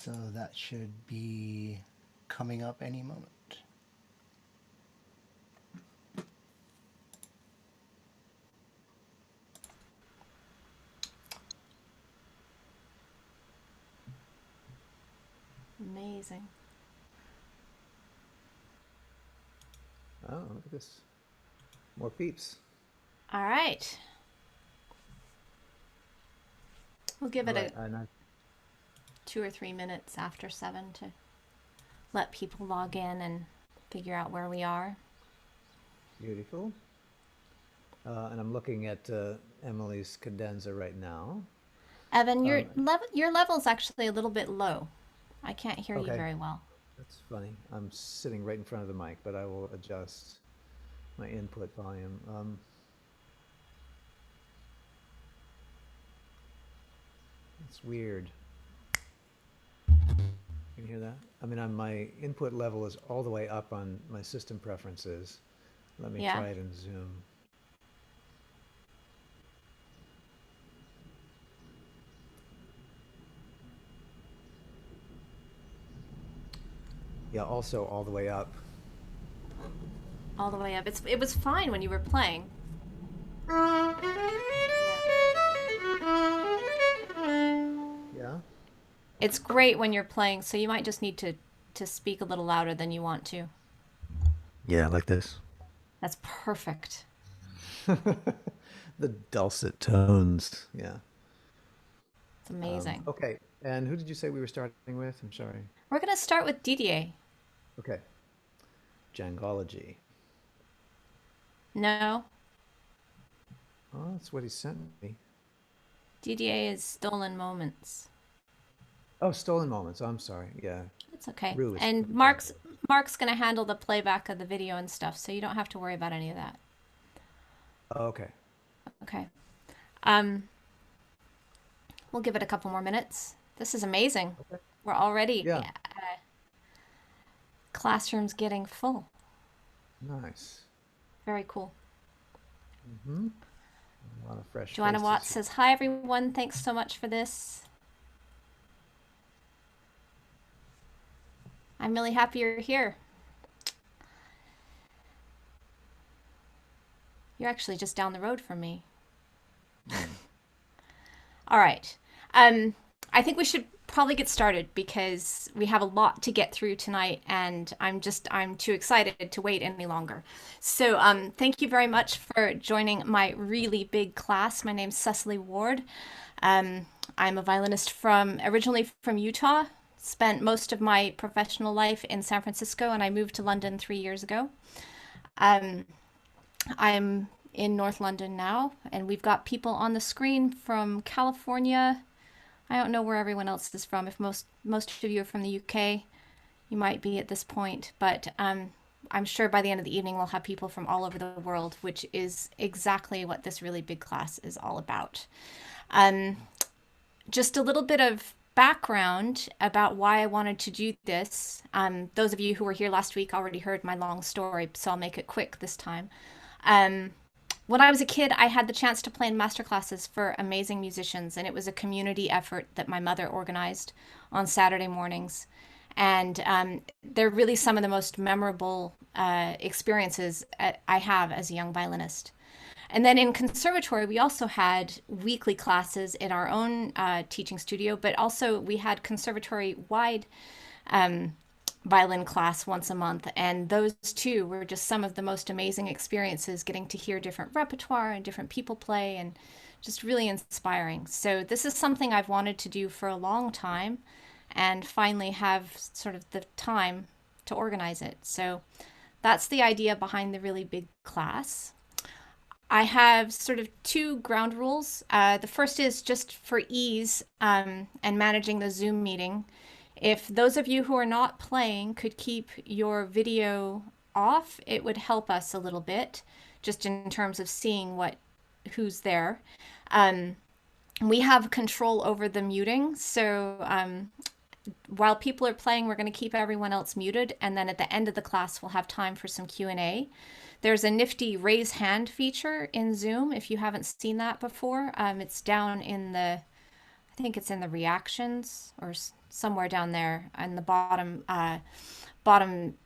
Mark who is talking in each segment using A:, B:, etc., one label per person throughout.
A: So that should be coming up any moment.
B: Amazing.
C: Oh, look at this. More peeps.
B: All right. We'll give
C: All
B: it
C: right,
B: a 2 or 3 minutes after 7 to let people log in and figure out where we are.
C: beautiful. And I'm looking at Emily's cadenza right now.
B: Evan,
C: Um,
B: your level's actually a little bit low. I can't hear you
C: okay,
B: very well.
C: that's funny. I'm sitting right in front of the mic, but I will adjust my input volume. It's weird. Can you hear that? I mean, my input level is all the way up on my system preferences. Let me
B: Yeah.
C: try it in Zoom. Yeah, also all the way up.
B: All the way up. It was fine when you were playing.
C: Yeah?
B: It's great when you're playing, so you might just need to speak a little louder than you want to.
C: Yeah, like this.
B: That's perfect.
C: The dulcet tones. Yeah.
B: It's amazing.
C: Okay. And who did you say we were starting with? I'm sorry.
B: We're going to start with Didier.
C: Okay. Djangology.
B: No,
C: Oh, that's what he sent me.
B: Didier is Stolen Moments.
C: Oh, Stolen Moments. I'm sorry. Yeah.
B: It's okay.
C: Ruist.
B: And Mark's going to handle the playback of the video and stuff, so you don't have to worry about any of that.
C: Okay.
B: Okay. Um, we'll give it a couple more minutes. This is amazing.
C: Okay.
B: We're already
C: Yeah.
B: classrooms getting full.
C: Nice.
B: Very cool.
C: Mm-hmm. A lot of fresh
B: Joanna
C: faces
B: Watts
C: here.
B: says, "Hi everyone, thanks so much for this. I'm really happy you're here. You're actually just down the road from me." All right. I think we should probably get started because we have a lot to get through tonight, and I'm too excited to wait any longer. So, thank you very much for joining my really big class. My name's Cecily Ward. Um, I'm a violinist originally from Utah. Spent most of my professional life in San Francisco, and I moved to London 3 years ago. Um, I'm in North London now, and we've got people on the screen from California. I don't know where everyone else is from. If most of you are from the UK, you might be at this point, but I'm sure by the end of the evening we'll have people from all over the world, which is exactly what this really big class is all about. Um, just a little bit of background about why I wanted to do this. Those of you who were here last week already heard my long story, so I'll make it quick this time. Um, when I was a kid, I had the chance to play in master classes for amazing musicians, and it was a community effort that my mother organized on Saturday mornings. And they're really some of the most memorable experiences I have as a young violinist. And then in conservatory, we also had weekly classes in our own teaching studio, but also we had conservatory wide um, violin class once a month. And those two were just some of the most amazing experiences, getting to hear different repertoire and different people play, and just really inspiring. So, this is something I've wanted to do for a long time and finally have sort of the time to organize it. So, that's the idea behind the really big class. I have sort of two ground rules. The first is just for ease and managing the Zoom meeting. If those of you who are not playing could keep your video off, it would help us a little bit, just in terms of seeing who's there. Um, we have control over the muting, so while people are playing, we're going to keep everyone else muted, and then at the end of the class, we'll have time for some Q&A. There's a nifty raise hand feature in Zoom if you haven't seen that before. It's down in the, I think it's in the reactions or somewhere down there in the bottom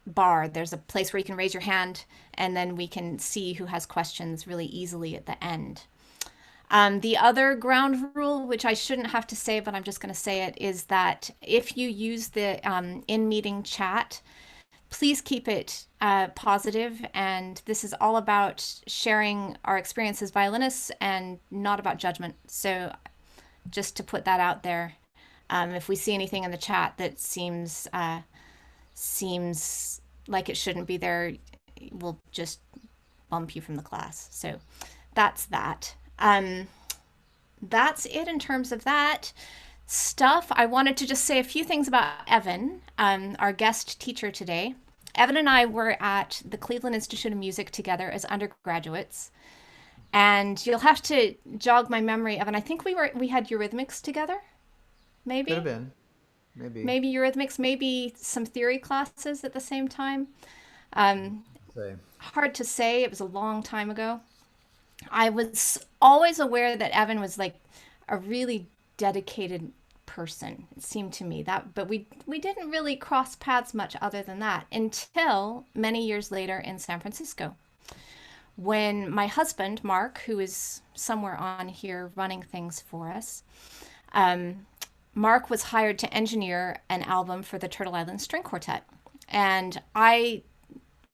B: bar. There's a place where you can raise your hand, and then we can see who has questions really easily at the end. The other ground rule, which I shouldn't have to say, but I'm just going to say it, is that if you use the in-meeting chat, please keep it positive. And this is all about sharing our experience as violinists and not about judgment. So just to put that out there, if we see anything in the chat that seems like it shouldn't be there, we'll just bump you from the class. So that's that. That's it in terms of that stuff. I wanted to just say a few things about Evan, our guest teacher today. Evan and I were at the Cleveland Institute of Music together as undergraduates. And you'll have to jog my memory, Evan. I think we had eurythmics together, maybe?
C: Could have been. Maybe.
B: Maybe eurythmics, maybe some theory classes at the same time. Hard to say. It was a long time ago. I was always aware that Evan was like a really dedicated person, it seemed to me, that, but we didn't really cross paths much other than that until many years later in San Francisco, when my husband, Mark, who is somewhere on here running things for us, Mark was hired to engineer an album for the Turtle Island String Quartet. And I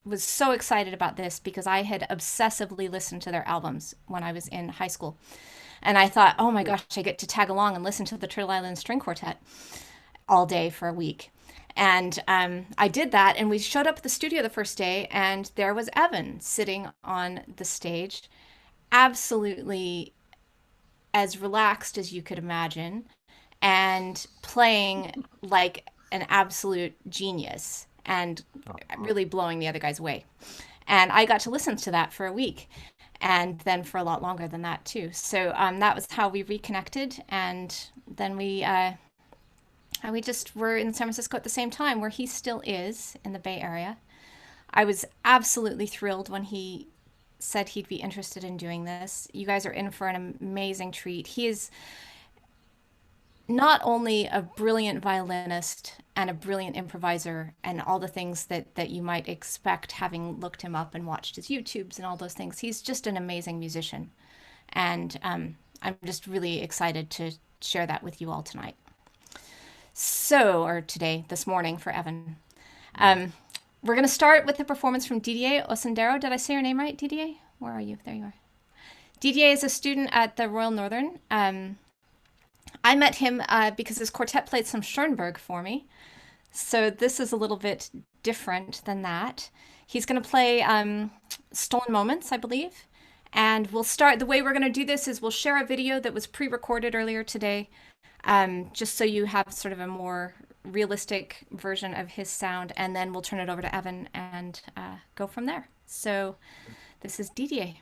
B: was so excited about this because I had obsessively listened to their albums when I was in high school. And I thought, oh my gosh, I get to tag along and listen to the Turtle Island String Quartet all day for a week. And I did that, and we showed up at the studio the first day, and there was Evan sitting on the stage, absolutely as relaxed as you could imagine, and playing like an absolute genius and really blowing the other guys away. And I got to listen to that for a week, and then for a lot longer than that too. So that was how we reconnected, and then we just were in San Francisco at the same time, where he still is in the Bay Area. I was absolutely thrilled when he said he'd be interested in doing this. You guys are in for an amazing treat. He is not only a brilliant violinist and a brilliant improviser and all the things that you might expect having looked him up and watched his YouTubes and all those things. He's just an amazing musician. And I'm just really excited to share that with you all tonight. This morning for Evan. We're going to start with the performance from Didier Osindero. Did I say your name right, Didier? Where are you? There you are. Didier is a student at the Royal Northern. I met him because his quartet played some Schoenberg for me. So this is a little bit different than that. He's going to play Stolen Moments, I believe. And we'll start, the way we're going to do this is we'll share a video that was pre-recorded earlier today, just so you have sort of a more realistic version of his sound, and then we'll turn it over to Evan and go from there. So this is Didier.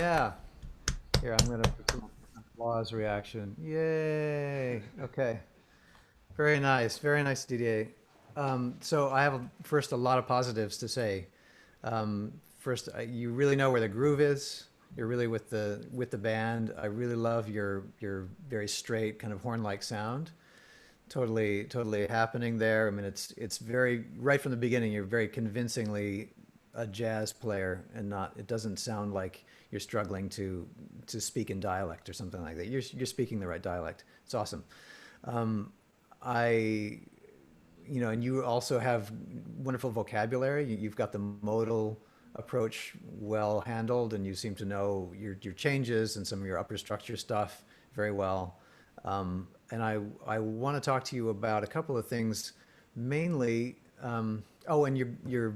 C: Yeah. Here, I'm gonna put some applause reaction. Yay. Okay. Very nice. Very nice, Didier. So I have first a lot of positives to say. First, you really know where the groove is. You're really with the band. I really love your very straight kind of horn-like sound. Totally happening there. I mean, it's very right from the beginning. You're very convincingly a jazz player, and not. It doesn't sound like you're struggling to speak in dialect or something like that. You're speaking the right dialect. It's awesome. I and you also have wonderful vocabulary. You've got the modal approach well handled, and you seem to know your changes and some of your upper structure stuff very well. And I want to talk to you about a couple of things, mainly. Oh, and you're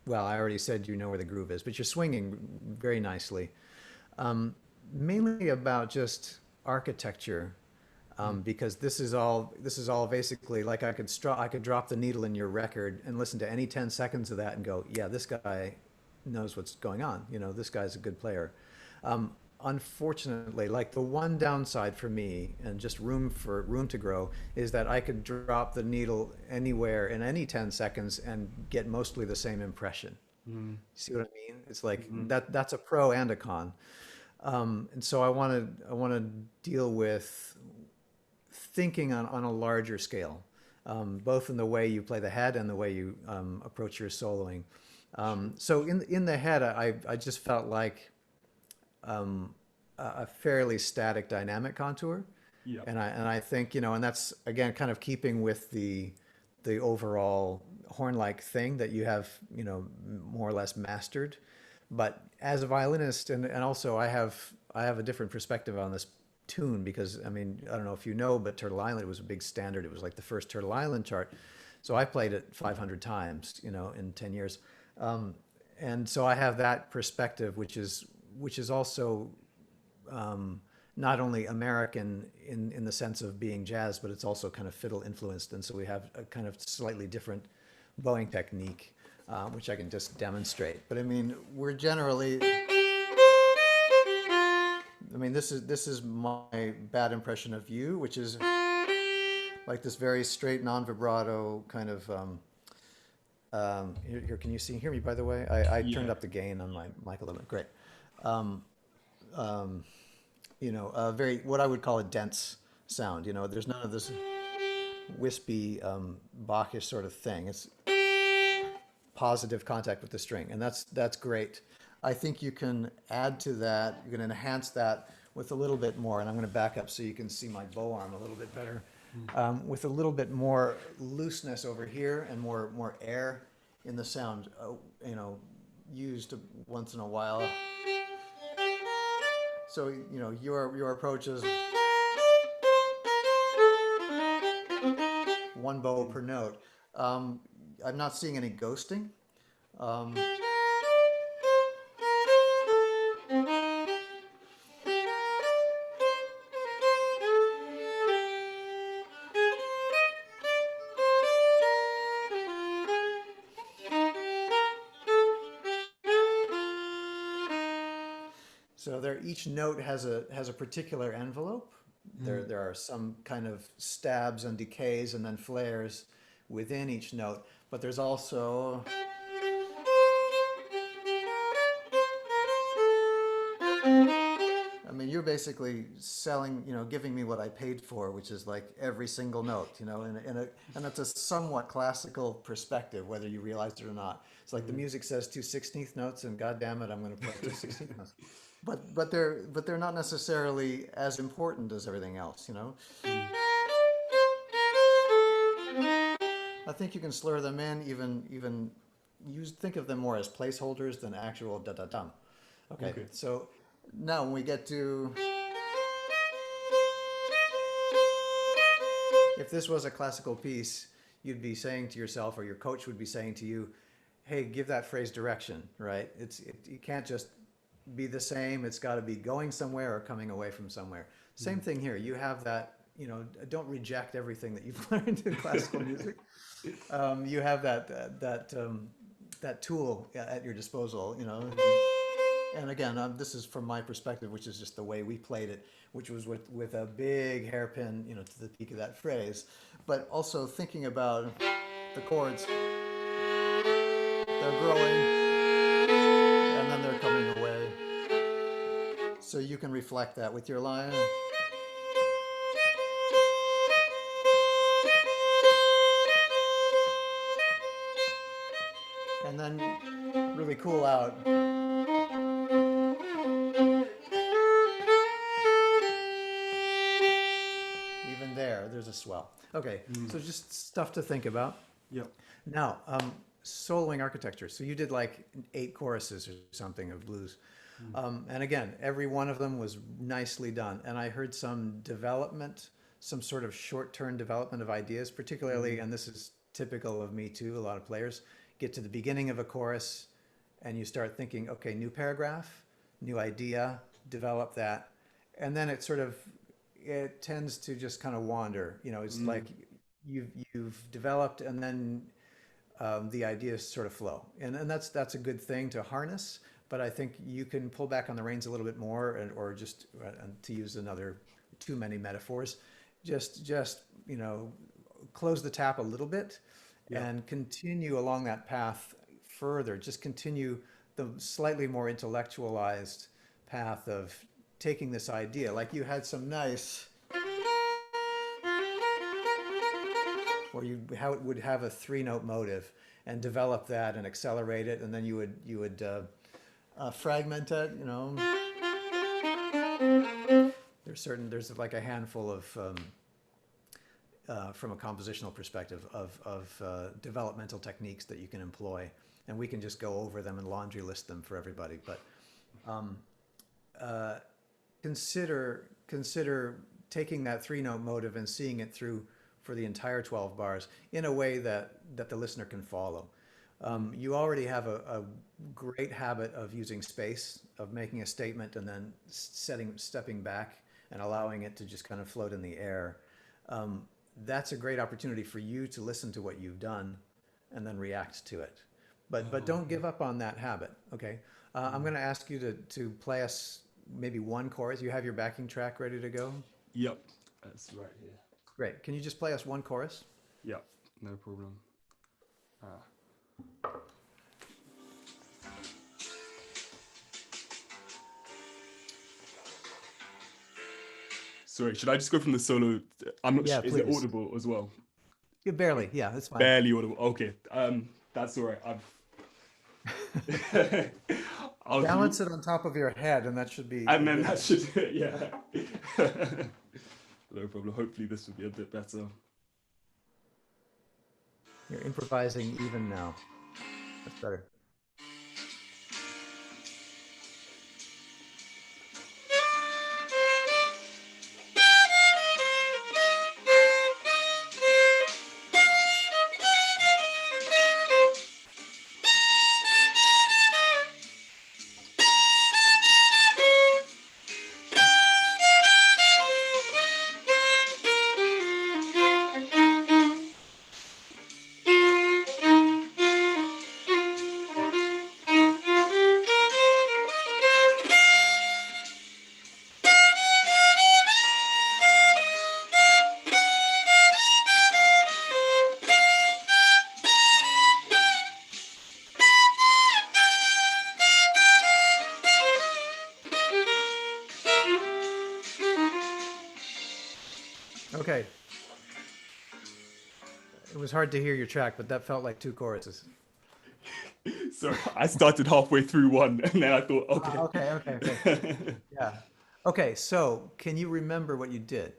C: well. I already said you know where the groove is, but you're swinging very nicely. Mainly about just architecture, because this is all basically like I could drop the needle in your record and listen to any 10 seconds of that and go, yeah, this guy knows what's going on. This guy's a good player. Unfortunately, like the one downside for me, and just room to grow, is that I could drop the needle anywhere in any 10 seconds and get mostly the same impression. See what I mean? It's like that's a pro and a con. And so I want to deal with thinking on a larger scale, both in the way you play the head and the way you approach your soloing. So in the head, I just felt like a fairly static dynamic contour,
D: Yeah.
C: and I think and that's again kind of keeping with the overall horn-like thing that you have more or less mastered. But as a violinist, and also I have a different perspective on this tune, because I mean, I don't know if you know, but Turtle Island was a big standard. It was like the first Turtle Island chart. So I played it 500 times, in 10 years. And so I have that perspective, which is also not only American in the sense of being jazz, but it's also kind of fiddle influenced. And so we have a kind of slightly different bowing technique, which I can just demonstrate. But I mean, we're generally, this is my bad impression of you, which is like this very straight, non-vibrato kind of. Here, can you hear me? By the way, I turned
D: Yeah.
C: up the gain on my mic a little bit. Great. Very what I would call a dense sound. There's none of this wispy, Bachish sort of thing. It's positive contact with the string, and that's great. I think you can add to that. You can enhance that with a little bit more, and I'm going to back up so you can see my bow arm a little bit better. With a little bit more looseness over here and more air in the sound, used once in a while. So your approach is one bow per note. I'm not seeing any ghosting. Um, So each note has a particular envelope. There are some kind of stabs and decays and then flares within each note, but there's also I mean, you're basically selling, giving me what I paid for, which is like every single note, and it's a somewhat classical perspective, whether you realize it or not. It's like the music says 2/16 notes, and God damn it, I'm going to play 2/16 notes. But they're not necessarily as important as everything else. I think you can slur them in, even think of them more as placeholders than actual da da dum. Okay,
D: Okay.
C: so now when we get to, if this was a classical piece, you'd be saying to yourself, or your coach would be saying to you, hey, give that phrase direction, right? You can't just be the same. It's got to be going somewhere or coming away from somewhere. Same thing here. You have that, don't reject everything that you've learned in classical music. You have that tool at your disposal, and again, this is from my perspective, which is just the way we played it, which was with a big hairpin, to the peak of that phrase, but also thinking about the chords, they're growing and then they're coming away. So you can reflect that with your line. And then really cool out. Even there's a swell. Okay, so just stuff to think about.
D: Yep.
C: Now, soloing architecture. So you did like 8 choruses or something of blues. And again, every one of them was nicely done. And I heard some development, some sort of short-term development of ideas, particularly, and this is typical of me too, a lot of players, get to the beginning of a chorus and you start thinking, okay, new paragraph, new idea, develop that. And then it tends to just kind of wander. It's like you've developed and then the ideas sort of flow. And that's a good thing to harness. But I think you can pull back on the reins a little bit more, or just to use another too many metaphors, just close the tap a little bit and continue along that path further. Just continue the slightly more intellectualized path of taking this idea. Like you had some nice, where how it would have a 3-note motive, and develop that and accelerate it, and then you would fragment it. There's like a handful of from a compositional perspective of developmental techniques that you can employ, and we can just go over them and laundry list them for everybody. But consider taking that 3-note motive and seeing it through for the entire 12 bars in a way that the listener can follow. You already have a great habit of using space, of making a statement and then stepping back and allowing it to just kind of float in the air. That's a great opportunity for you to listen to what you've done and then react to it. But don't give up on that habit, okay? I'm going to ask you to play us maybe one chorus. You have your backing track ready to go?
D: Yep. That's right here.
C: Great. Can you just play us one chorus?
D: Yep. No problem. Sorry, should I just go from the solo? I'm not
C: Yeah,
D: sure. Is it
C: please.
D: audible as well?
C: Yeah, barely. Yeah, that's fine.
D: Barely audible. Okay. That's all right. I'll
C: Balance it on top of your head, and that should be.
D: and then that should, yeah. No problem. Hopefully this will be a bit better.
C: You're improvising even now. That's better. Okay. It was hard to hear your track, but that felt like 2 choruses.
D: So I started halfway through one, and then I thought, okay.
C: Okay. Yeah. Okay, so can you remember what you did?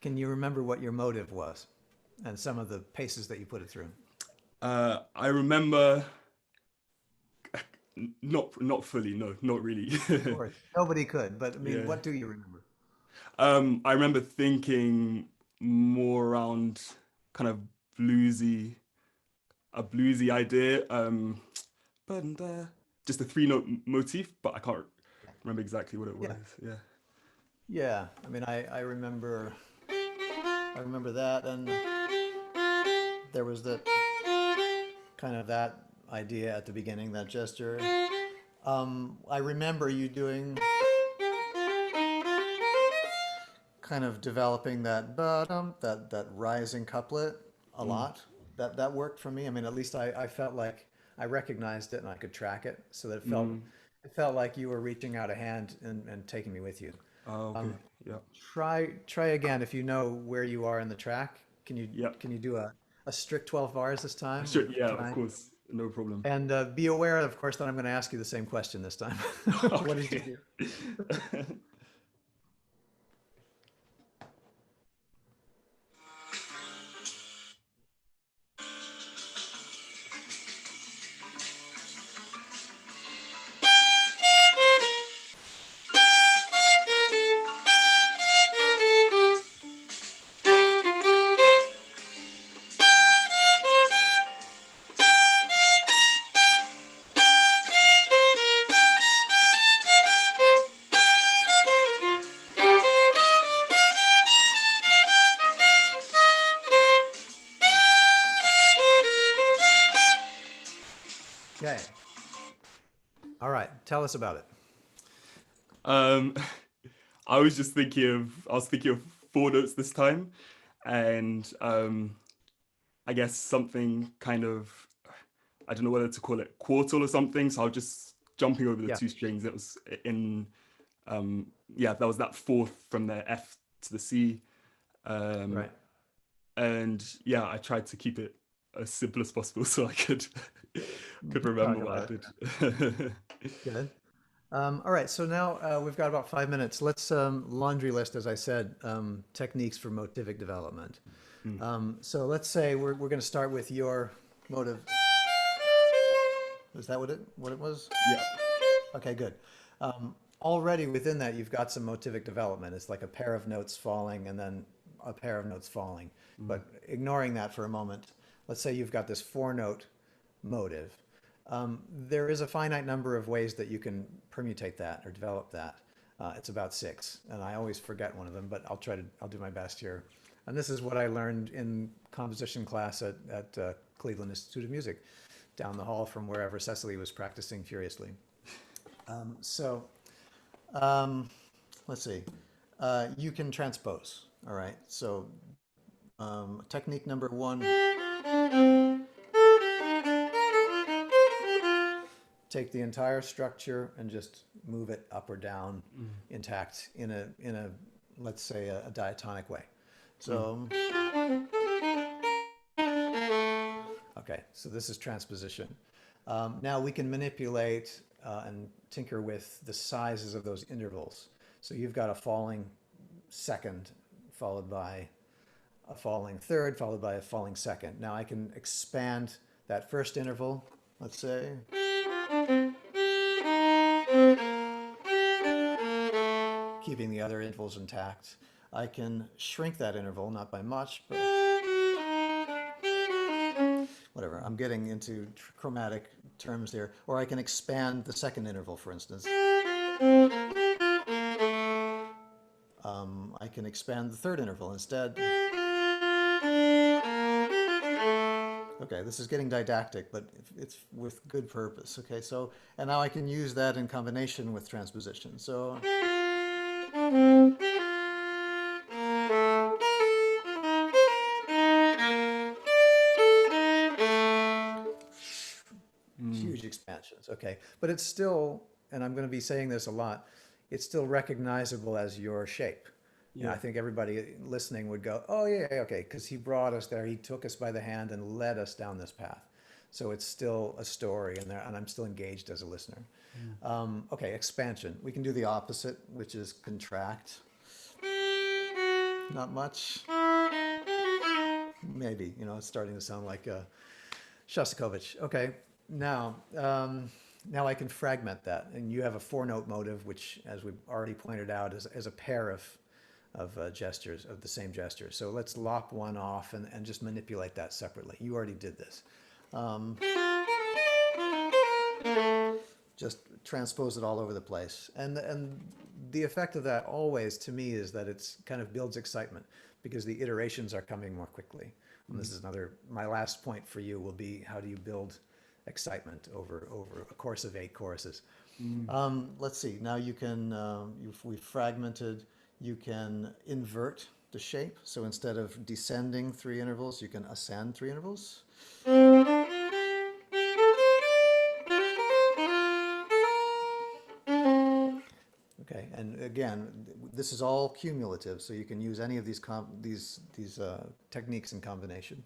C: Can you remember what your motive was and some of the paces that you put it through?
D: I remember, not fully, no, not really.
C: Of course. Nobody could, but I mean,
D: Yeah.
C: what do you remember?
D: I remember thinking more around kind of a bluesy idea. Just a 3-note motif, but I can't remember exactly what it was. Yeah.
C: Yeah, I mean, I remember that, and there was that kind of that idea at the beginning, that gesture, I remember you doing kind of developing that that rising couplet a lot. That worked for me. I mean, at least I felt like I recognized it and I could track it, so that it felt like you were reaching out a hand and taking me with you.
D: Oh, okay. Yeah.
C: Try again if you know where you are in the track.
D: Yeah.
C: Can you do a strict 12 bars this time?
D: Sure.
C: Or
D: Yeah, of
C: try
D: course. No problem.
C: and be aware, of course, that I'm going to ask you the same question this time. What did you
D: Okay.
C: do? Okay. All right. Tell us about it.
D: Um, I was thinking of four notes this time, and I guess something kind of, I don't know whether to call it quartal or something. So I was just jumping over the
C: Yeah.
D: two strings. That was in, yeah, that was that fourth from the F to the C. Um,
C: Right.
D: and yeah, I tried to keep it as simple as possible so I could could
C: Talk
D: remember what I
C: about it.
D: did.
C: Good. All right. So now we've got about 5 minutes. Let's laundry list, as I said, techniques for motivic development. So let's say we're going to start with your motive. Is that what it was?
D: Yeah.
C: Okay, good. Already within that, you've got some motivic development. It's like a pair of notes falling and then a pair of notes falling. But ignoring that for a moment, let's say you've got this four-note motive. There is a finite number of ways that you can permutate that or develop that. It's about six, and I always forget one of them, but I'll do my best here. And this is what I learned in composition class at Cleveland Institute of Music, down the hall from wherever Cecily was practicing furiously. So let's see. You can transpose. All right. So technique number one. Take the entire structure and just move it up or down intact in a let's say a diatonic way. So okay, so this is transposition. Now we can manipulate and tinker with the sizes of those intervals. So you've got a falling second followed by a falling third followed by a falling second. Now I can expand that first interval, let's say. Keeping the other intervals intact. I can shrink that interval, not by much, but whatever. I'm getting into chromatic terms there. Or I can expand the second interval, for instance. I can expand the third interval instead. Okay, this is getting didactic, but it's with good purpose. Okay, so, and now I can use that in combination with transposition. So, huge expansions. Okay, but it's still, and I'm going to be saying this a lot, it's still recognizable as your shape. Yeah, I think everybody listening would go, oh yeah, okay, because he brought us there. He took us by the hand and led us down this path. So it's still a story, and I'm still engaged as a listener. Okay, expansion. We can do the opposite, which is contract. Not much. Maybe, it's starting to sound like Shostakovich. Okay, now I can fragment that, and you have a four-note motive, which, as we've already pointed out, is a pair of gestures, of the same gesture. So let's lop one off and just manipulate that separately. You already did this. Just transpose it all over the place. And the effect of that always, to me, is that it's kind of builds excitement because the iterations are coming more quickly. And this is my last point for you will be, how do you build excitement over a course of 8 choruses? Let's see. Now you can, we've fragmented, you can invert the shape. So instead of descending three intervals, you can ascend three intervals. Okay, and again, this is all cumulative, so you can use any of these techniques in combination.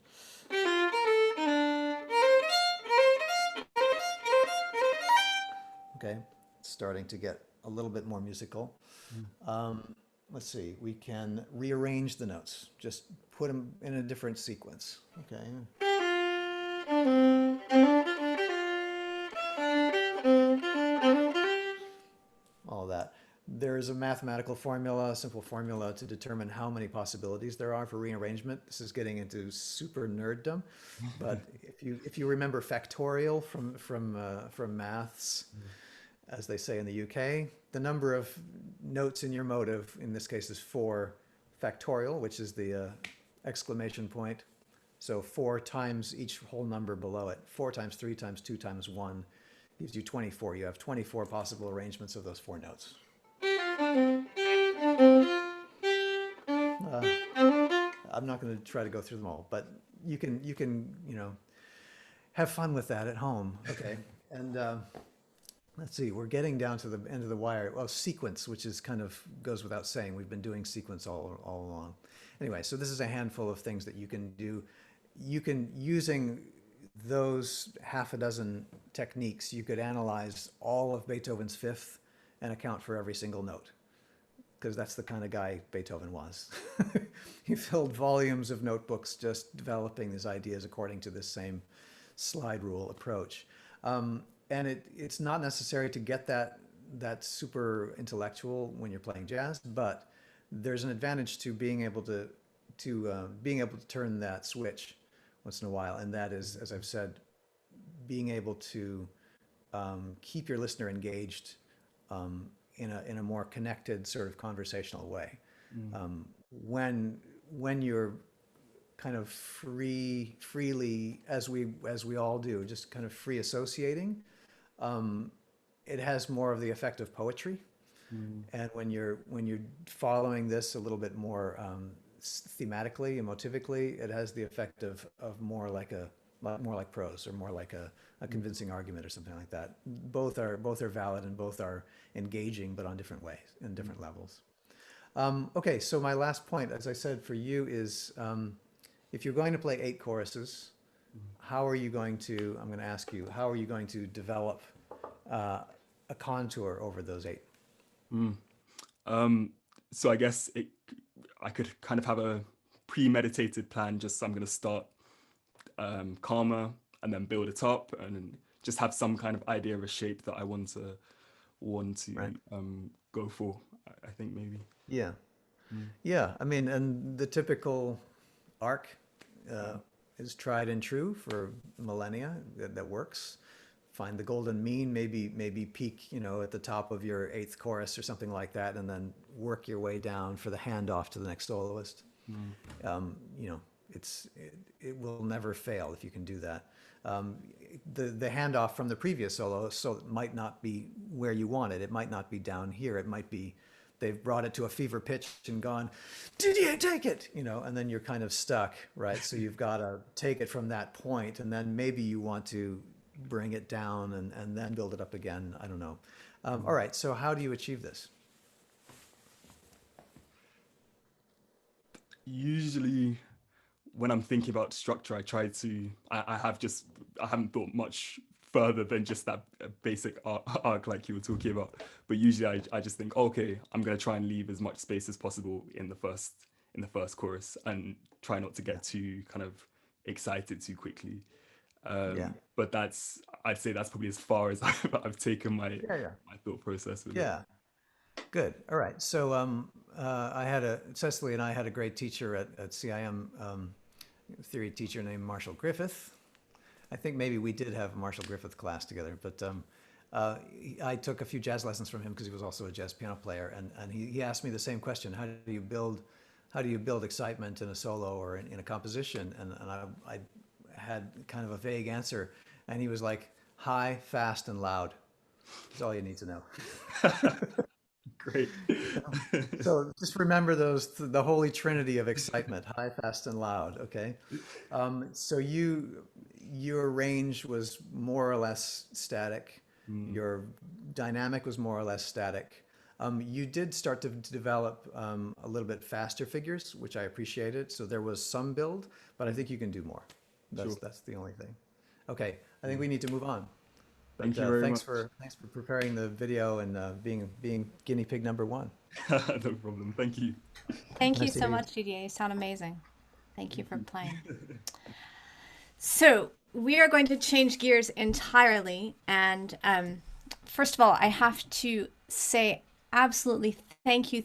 C: Okay, it's starting to get a little bit more musical. Let's see, we can rearrange the notes, just put them in a different sequence. Okay. All that. There's a mathematical formula, a simple formula to determine how many possibilities there are for rearrangement. This is getting into super nerddom, but if you remember factorial from maths, as they say in the UK, the number of notes in your motive in this case is 4 factorial, which is the exclamation point. So 4 times each whole number below it. 4 times 3 times 2 times 1 gives you 24. You have 24 possible arrangements of those 4 notes. I'm not going to try to go through them all, but you can have fun with that at home. Okay, and let's see, we're getting down to the end of the wire. Well, sequence, which is kind of goes without saying. We've been doing sequence all along. Anyway, so this is a handful of things that you can do. You can, using those half a dozen techniques, you could analyze all of Beethoven's Fifth and account for every single note, because that's the kind of guy Beethoven was. He filled volumes of notebooks just developing his ideas according to this same slide rule approach. And it's not necessary to get that super intellectual when you're playing jazz, but there's an advantage to being able to turn that switch once in a while, and that is, as I've said, being able to keep your listener engaged in a more connected sort of conversational way. When you're kind of freely, as we all do, just kind of free associating, it has more of the effect of poetry. And when you're following this a little bit more thematically, emotively, it has the effect of more like prose, or more like a convincing argument or something like that. Both are valid and both are engaging, but on different ways and different levels. Okay, so my last point, as I said, for you is, if you're going to play 8 choruses, how are you going to, I'm going to ask you, how are you going to develop a contour over those 8?
D: So I guess I could kind of have a premeditated plan. Just I'm going to start calmer and then build it up, and then just have some kind of idea of a shape that I want to
C: Right.
D: go for. I think maybe.
C: Yeah. Yeah. I mean, and the typical arc is tried and true for millennia. That works. Find the golden mean, maybe peak, at the top of your 8th chorus or something like that, and then work your way down for the handoff to the next soloist. It will never fail if you can do that. The handoff from the previous solo might not be where you want it. It might not be down here. It might be they've brought it to a fever pitch and gone, Didier, take it, and then you're kind of stuck, right? So you've got to take it from that point, and then maybe you want to bring it down and then build it up again. I don't know. All right, so how do you achieve this?
D: Usually when I'm thinking about structure, I haven't thought much further than just that basic arc like you were talking about. But usually I just think, okay, I'm going to try and leave as much space as possible in the first chorus, and try not to get too kind of excited too quickly. But I'd say that's probably as far as I've taken my thought process with it.
C: Yeah. Good. All right. So Cecily and I had a great teacher at CIM, theory teacher named Marshall Griffith. I think maybe we did have a Marshall Griffith class together, but I took a few jazz lessons from him because he was also a jazz piano player, and he asked me the same question: how do you build excitement in a solo or in a composition? And I had kind of a vague answer, and he was like, high, fast, and loud. That's all you need to know.
D: Great.
C: So just remember the holy trinity of excitement: high, fast, and loud. Okay. So your range was more or less static.
D: Mm,
C: Your dynamic was more or less static. You did start to develop a little bit faster figures, which I appreciated. So there was some build, but I think you can do more.
D: sure.
C: That's the only thing. Okay, I think
D: Mm.
C: we need to move on. But
D: Thank you very much.
C: thanks for preparing the video and being guinea pig number one.
D: No problem. Thank you.
B: Thank you
C: Nice to
B: so
C: hear you.
B: much, Didier. You sound amazing. Thank you
D: Thank
B: for
D: you.
B: playing. So we are going to change gears entirely. And first of all, I have to say absolutely thank you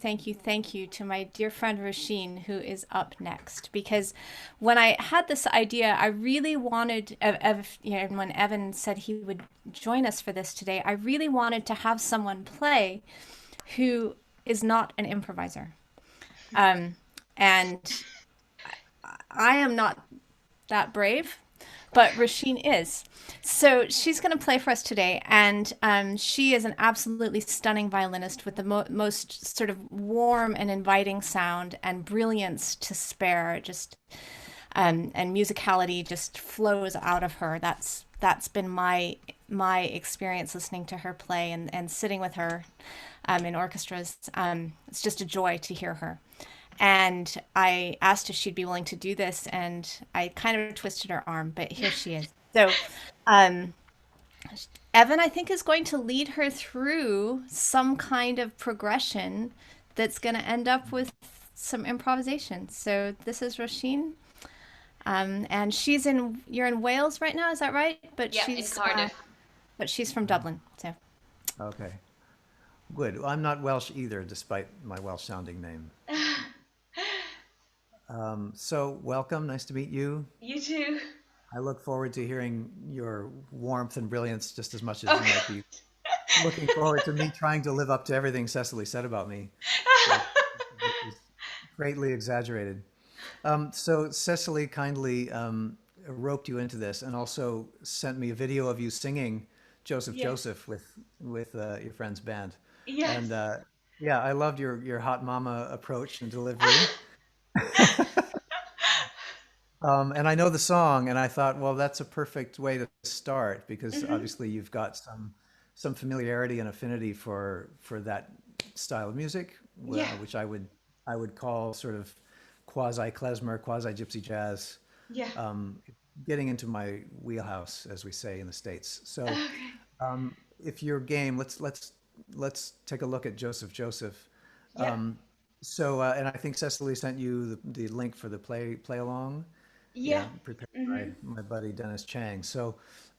B: to my dear friend Róisín, who is up next. Because when I had this idea, I really wanted, and when Evan said he would join us for this today, I really wanted to have someone play who is not an improviser. And I am not that brave, but Róisín is. So she's going to play for us today, and she is an absolutely stunning violinist with the most sort of warm and inviting sound and brilliance to spare. Just and musicality just flows out of her. That's been my experience listening to her play and sitting with her in orchestras. It's just a joy to hear her. And I asked if she'd be willing to do this, and I kind of twisted her arm, but here she is. So, um, Evan, I think, is going to lead her through some kind of progression that's going to end up with some improvisation. So this is Róisín, and you're in Wales right now, is that right? But
E: Yeah, in Cardiff.
B: but she's from Dublin. So
C: Okay, good. Well, I'm not Welsh either, despite my Welsh sounding name. So welcome. Nice to meet you.
E: You too.
C: I look forward to hearing your warmth and brilliance just as much as
E: Oh
C: you might be looking forward to me trying to live up to everything Cecily said about me, which is greatly exaggerated. So Cecily kindly roped you into this and also sent me a video of you singing Joseph
E: Yes.
C: Joseph with your friend's band.
E: Yes.
C: And yeah, I loved your hot mama approach and delivery. And I know the song, and I thought, well, that's a perfect way to start because
E: Hmm.
C: obviously you've got some familiarity and affinity for that style of music,
E: Yeah.
C: which I would call sort of quasi klezmer, quasi gypsy jazz,
E: Yeah.
C: um, getting into my wheelhouse, as we say in the States. So
E: Okay.
C: if you're game, let's take a look at Joseph Joseph.
E: Yeah.
C: So and I think Cecily sent you the link for the play along.
E: Yeah.
C: Yeah, prepared by
E: Hmm.
C: my buddy Dennis Chang. So,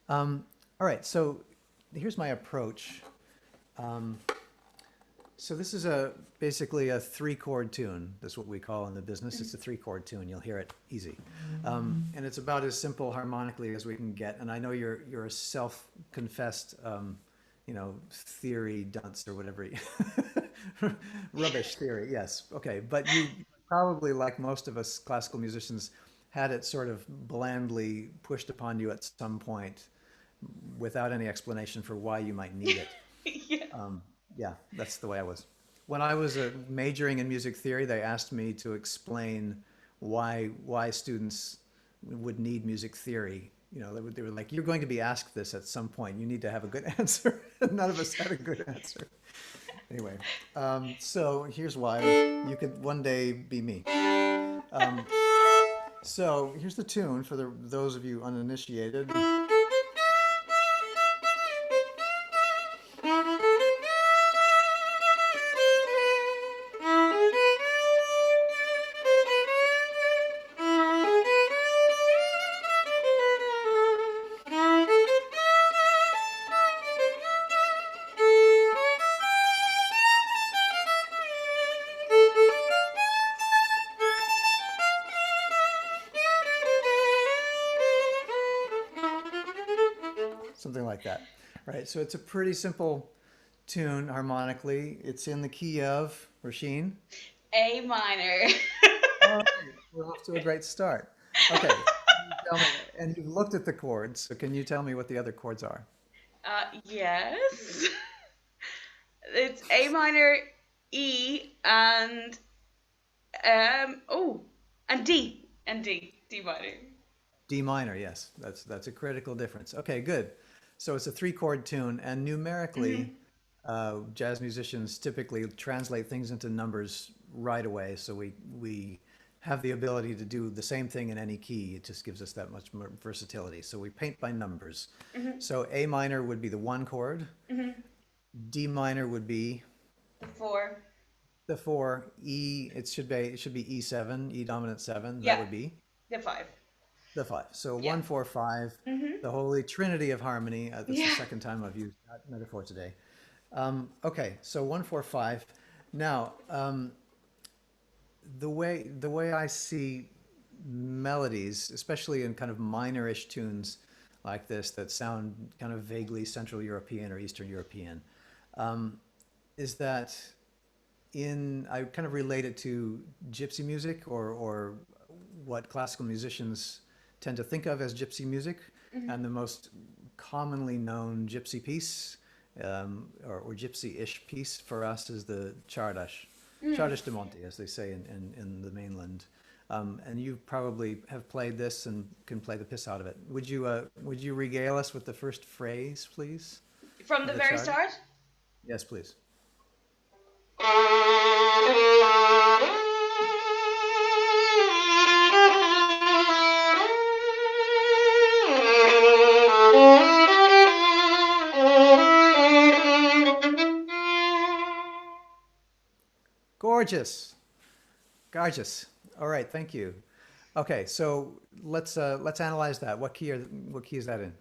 C: all right. So here's my approach. Um, so this is basically a three-chord tune. That's what we call in the business. It's a three-chord tune. You'll hear it easy, and it's about as simple harmonically as we can get. And I know you're a self-confessed, theory dunce or whatever, rubbish theory. Yes, okay. But you probably, like most of us classical musicians, had it sort of blandly pushed upon you at some point without any explanation for why you might need it.
E: Yeah.
C: Yeah, that's the way I was. When I was majoring in music theory, they asked me to explain why students would need music theory. They were like, "You're going to be asked this at some point. You need to have a good answer." None of us had a good answer. Anyway, so here's why you could one day be me. Um, so here's the tune for those of you uninitiated. Something like that, right? So it's a pretty simple tune harmonically. It's in the key of Róisín.
E: A minor.
C: All right, we're off to a great start. Okay, can you tell me, and you've looked at the chords, so can you tell me what the other chords are?
E: Yes. It's A minor, E, and and D, D minor.
C: D minor, yes. That's a critical difference. Okay, good. So it's a three chord tune, and numerically, jazz musicians typically translate things into numbers right away. So we have the ability to do the same thing in any key. It just gives us that much more versatility. So we paint by numbers. So A minor would be the one chord. D minor would be
E: 4.
C: the four. E, it should be E7, E dominant seven. That
E: Yeah,
C: would be
E: the 5.
C: the five. So
E: Yeah.
C: 1, 4, 5, the holy trinity of harmony. That's the
E: Yeah.
C: second time I've used that metaphor today. Okay, so 1, 4, 5. Now, the way I see melodies, especially in kind of minorish tunes like this that sound kind of vaguely Central European or Eastern European, is that I kind of relate it to gypsy music or what classical musicians tend to think of as gypsy music. And the most commonly known gypsy piece, or gypsy-ish piece for us, is the Czardas, Czardas de Monte, as they say in the mainland. And you probably have played this and can play the piss out of it. Would you regale us with the first phrase, please?
E: From the
C: The
E: very
C: chart?
E: start?
C: Yes, please. Gorgeous. Gorgeous. All right, thank you. Okay, so let's analyze that. What key is that in?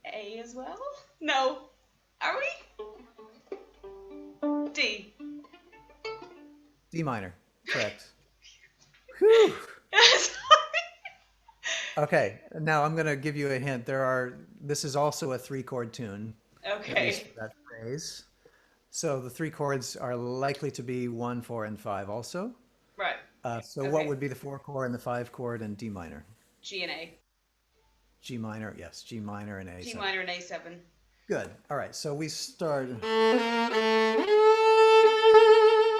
E: A as well? No. Are we? D.
C: D minor. Correct. Whew.
E: Sorry.
C: Okay, now I'm going to give you a hint. This is also a three chord tune, at least
E: Okay.
C: for that phrase. So the three chords are likely to be 1, 4, and 5 also.
E: Right.
C: So what
E: Okay.
C: would be the 4 chord and the 5 chord and D minor?
E: G and A.
C: G minor, yes, G minor and
E: G
C: A7.
E: minor and A7.
C: Good. All right, so we start.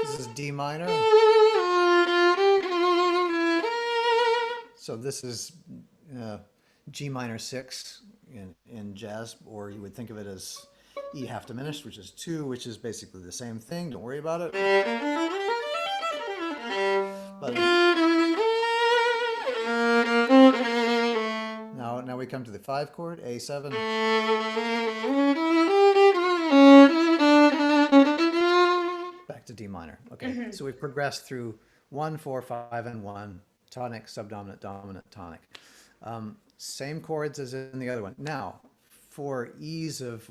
C: This is D minor. So this is G minor 6 in jazz, or you would think of it as E half diminished, which is 2, which is basically the same thing. Don't worry about it. But now we come to the 5 chord, A7. Back to D minor. Okay, so we've progressed through 1, 4, 5, and 1, tonic, subdominant, dominant, tonic. Same chords as in the other one. Now, for ease of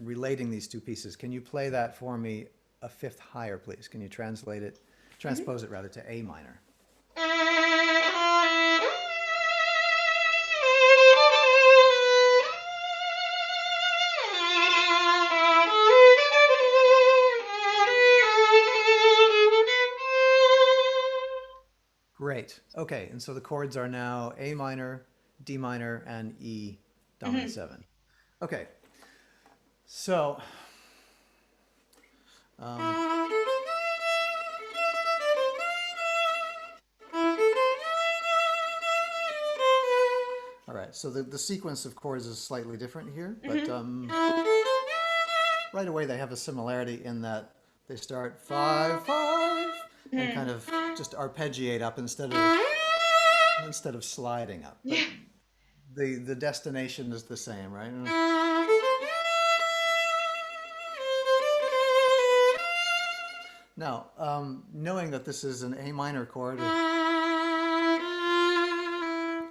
C: relating these two pieces, can you play that for me a fifth higher, please? Can you transpose it rather, to A minor? Great. Okay, and so the chords are now A minor, D minor, and E dominant 7. Okay, so all right, so the sequence of chords is slightly different here, but right away they have a similarity in that they start 5, 5, and kind of just arpeggiate up instead of sliding up. But the destination is the same, right? Now, knowing that this is an A minor chord,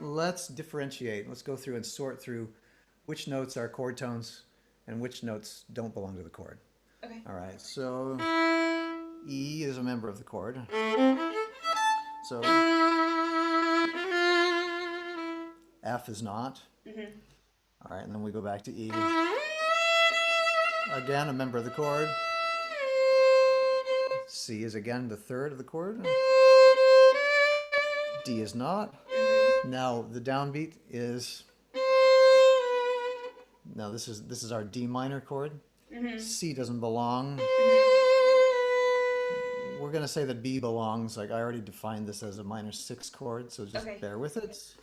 C: let's differentiate. Let's go through and sort through which notes are chord tones and which notes don't belong to the chord.
E: Okay.
C: All right, so E is a member of the chord. So F is not. All right, and then we go back to E. Again, a member of the chord. C is again the third of the chord. D is not. Now the downbeat is Now this is our D minor chord. C doesn't belong. We're gonna say that B belongs. Like I already defined this as a minor 6 chord, so just
E: Okay.
C: bear with it.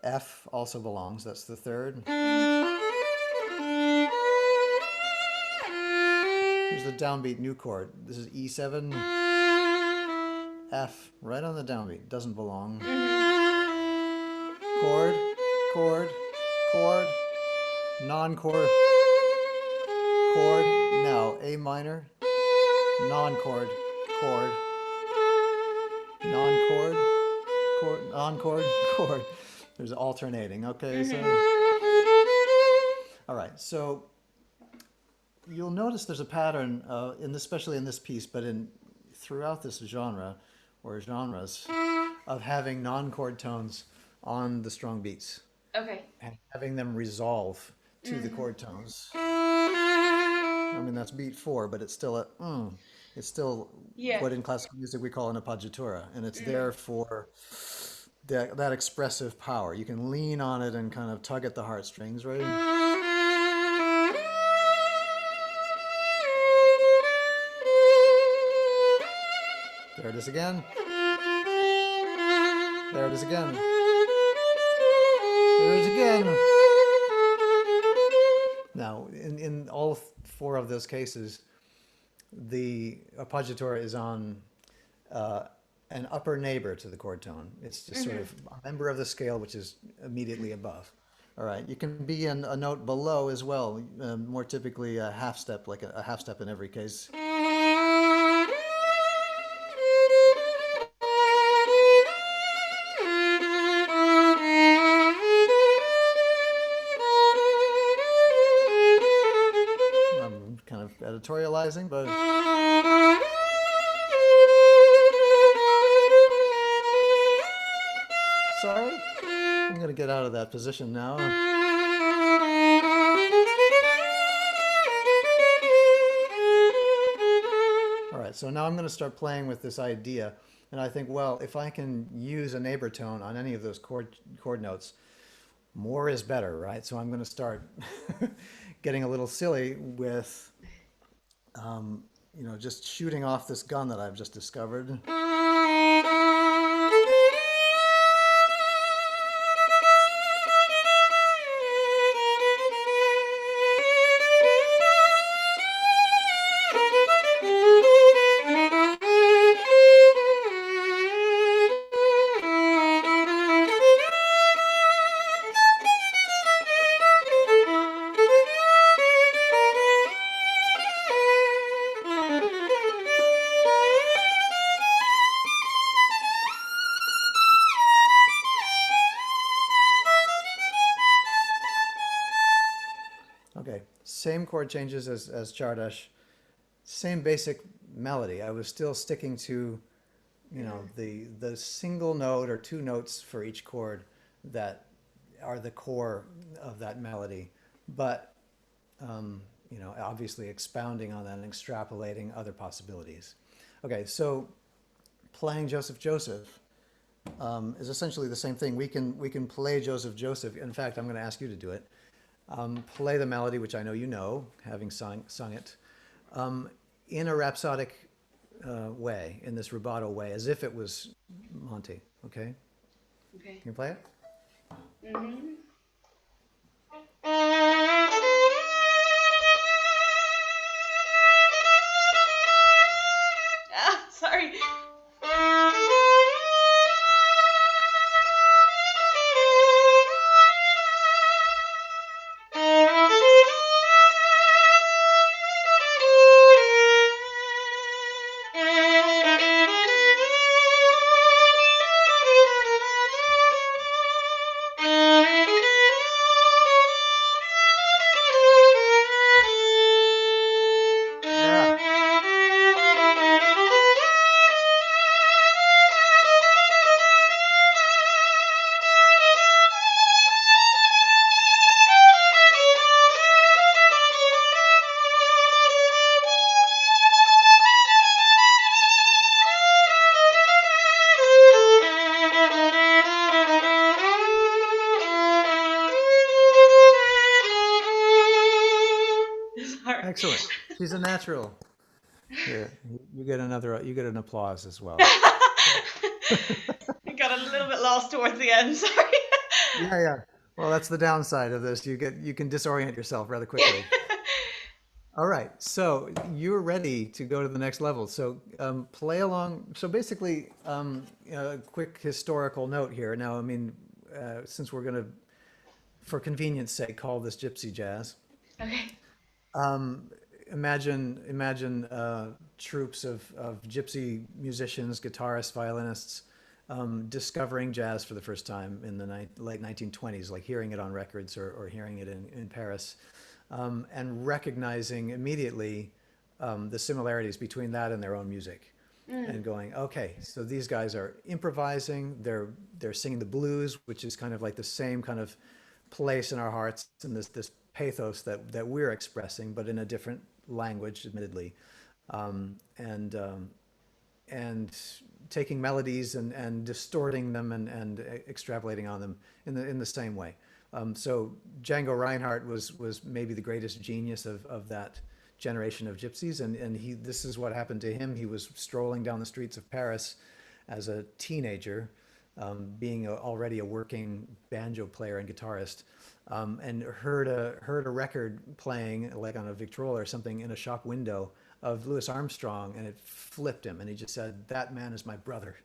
C: F also belongs. That's the third. Here's the downbeat new chord. This is E7. F right on the downbeat. Doesn't belong. Chord, chord, chord, non-chord, chord. Now A minor, non-chord, chord, non-chord, chord, non-chord, chord. There's alternating. Okay, so all right. So you'll notice there's a pattern in this, especially in this piece, but in throughout this genre or genres of having non-chord tones on the strong beats
E: Okay.
C: and having them resolve to the chord tones. I mean that's beat 4, but it's still it's still
E: Yeah.
C: what in classical music we call an appoggiatura, and it's there for that expressive power. You can lean on it and kind of tug at the heartstrings, right? There it is again. There it is again. There it is again. Now, in all 4 of those cases, the appoggiatura is on an upper neighbor to the chord tone. It's just sort of a member of the scale which is immediately above. All right, you can be in a note below as well, more typically a half step, like a half step in every case. I'm kind of editorializing, but sorry, I'm going to get out of that position now. All right, so now I'm going to start playing with this idea, and I think, well, if I can use a neighbor tone on any of those chord notes, more is better, right? So I'm going to start getting a little silly with, just shooting off this gun that I've just discovered. Okay, same chord changes as Chardash, same basic melody. I was still sticking to, the single note or 2 notes for each chord that are the core of that melody, but obviously expounding on that and extrapolating other possibilities. Okay, so playing Joseph Joseph is essentially the same thing. We can play Joseph Joseph. In fact, I'm going to ask you to do it. Play the melody, which I know you know, having sung it, in a rhapsodic way, in this rubato way, as if it was Monty. Okay?
E: Okay.
C: Can you play it?
E: Ah, sorry.
C: Yeah. Excellent. She's a natural. Here, you get an applause as well.
E: I got a little bit lost towards the end. Sorry.
C: Yeah, yeah. Well, that's the downside of this. You can disorient yourself rather quickly. All right, so you're ready to go to the next level. So play along. So basically, a quick historical note here. Now, I mean, since we're going to, for convenience sake, call this gypsy jazz.
E: Okay.
C: Imagine troops of gypsy musicians, guitarists, violinists, discovering jazz for the first time in the late 1920s, like hearing it on records or hearing it in Paris, and recognizing immediately the similarities between that and their own music, and going, okay, so these guys are improvising, they're singing the blues, which is kind of like the same kind of place in our hearts, and this pathos that we're expressing, but in a different language, admittedly, and taking melodies and distorting them and extrapolating on them in the same way. So Django Reinhardt was maybe the greatest genius of that generation of gypsies, and this is what happened to him. He was strolling down the streets of Paris as a teenager, being already a working banjo player and guitarist, and heard a record playing like on a Victrola or something in a shop window of Louis Armstrong, and it flipped him, and he just said, "That man is my brother,"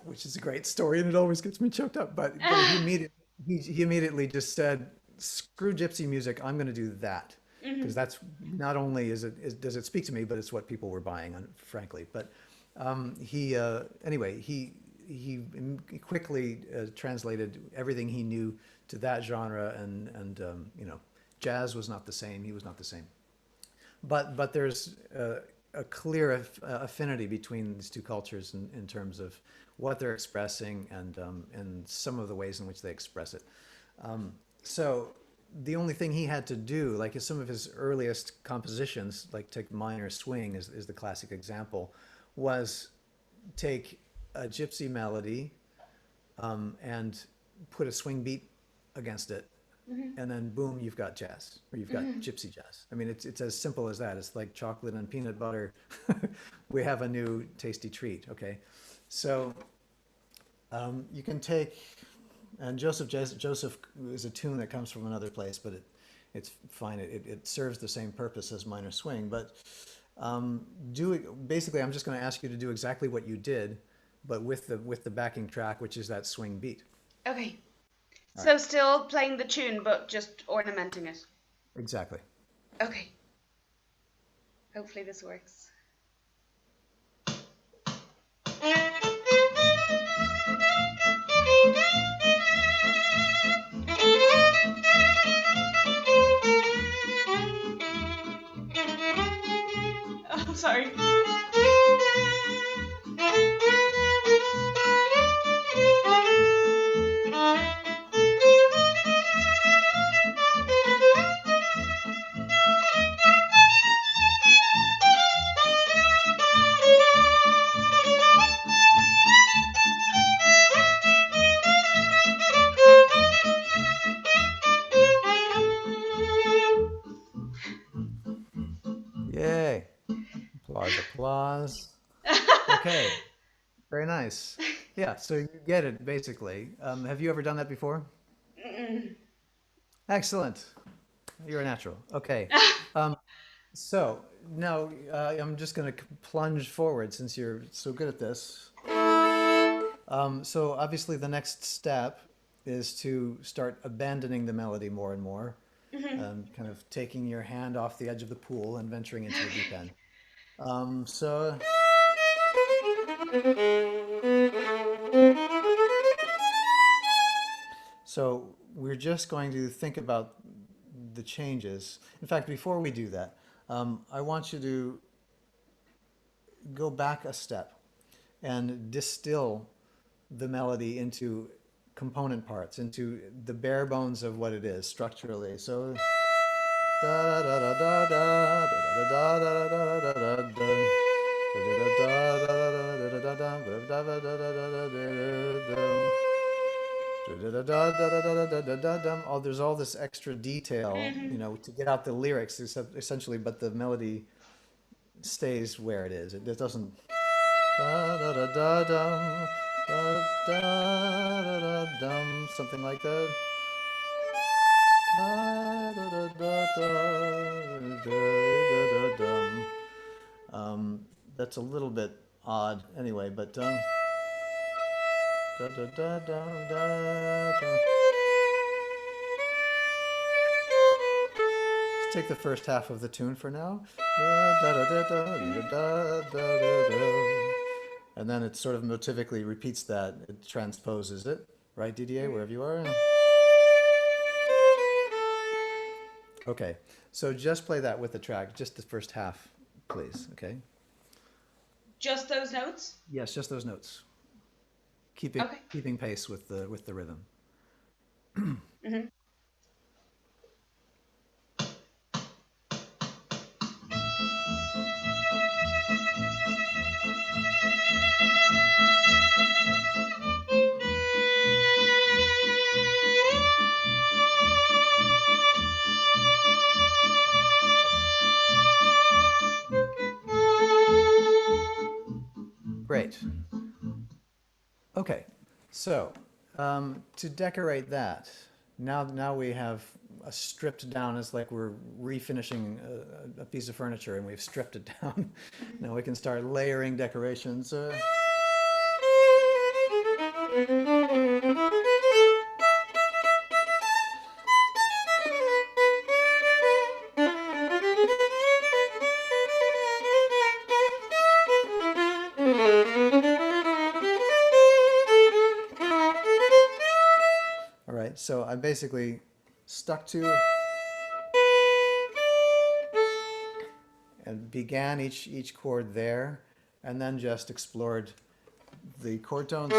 C: which is a great story, and it always gets me choked up. But he immediately just said, "Screw gypsy music, I'm going to do that." Because that's not only does it speak to me, but it's what people were buying, frankly. But anyway, he quickly translated everything he knew to that genre, and jazz was not the same. He was not the same. But there's a clear affinity between these two cultures in terms of what they're expressing and some of the ways in which they express it. So the only thing he had to do, like some of his earliest compositions, like take Minor Swing is the classic example, was take a gypsy melody and put a swing beat against it, and then boom, you've got jazz, or you've got gypsy jazz. I mean, it's as simple as that. It's like chocolate and peanut butter. We have a new tasty treat. Okay, so you can take, and Joseph is a tune that comes from another place, but it's fine. It serves the same purpose as Minor Swing. But basically, I'm just going to ask you to do exactly what you did, but with the backing track, which is that swing beat.
E: Okay. So still playing the tune, but just ornamenting it.
C: Exactly.
E: Okay. Hopefully this works. Oh, sorry.
C: Yay. Applause, applause. Okay. Very nice. Yeah, so you get it, basically. Have you ever done that before? Excellent. You're a natural. Okay. So now I'm just going to plunge forward since you're so good at this. So obviously the next step is to start abandoning the melody more and more, kind of taking your hand off the edge of the pool and venturing into the deep end. So we're just going to think about the changes. In fact, before we do that, I want you to go back a step and distill the melody into component parts, into the bare bones of what it is structurally. So da da da da da da da da da da da da. Oh, there's all this extra detail, to get out the lyrics essentially, but the melody stays where it is. It doesn't. Something like that. That's a little bit odd anyway, but let's take the first half of the tune for now. And then it sort of motivically repeats that. It transposes it, right, Didier, wherever you are? Okay, so just play that with the track, just the first half, please, okay?
E: Just those notes?
C: Yes, just those notes.
E: Okay.
C: Keeping pace with the rhythm.
E: Mm-hmm.
C: Great. Okay, so to decorate that, now we have a stripped down. It's like we're refinishing a piece of furniture, and we've stripped it down. Now we can start layering decorations. All right, so I basically stuck to and began each chord there, and then just explored the chord tones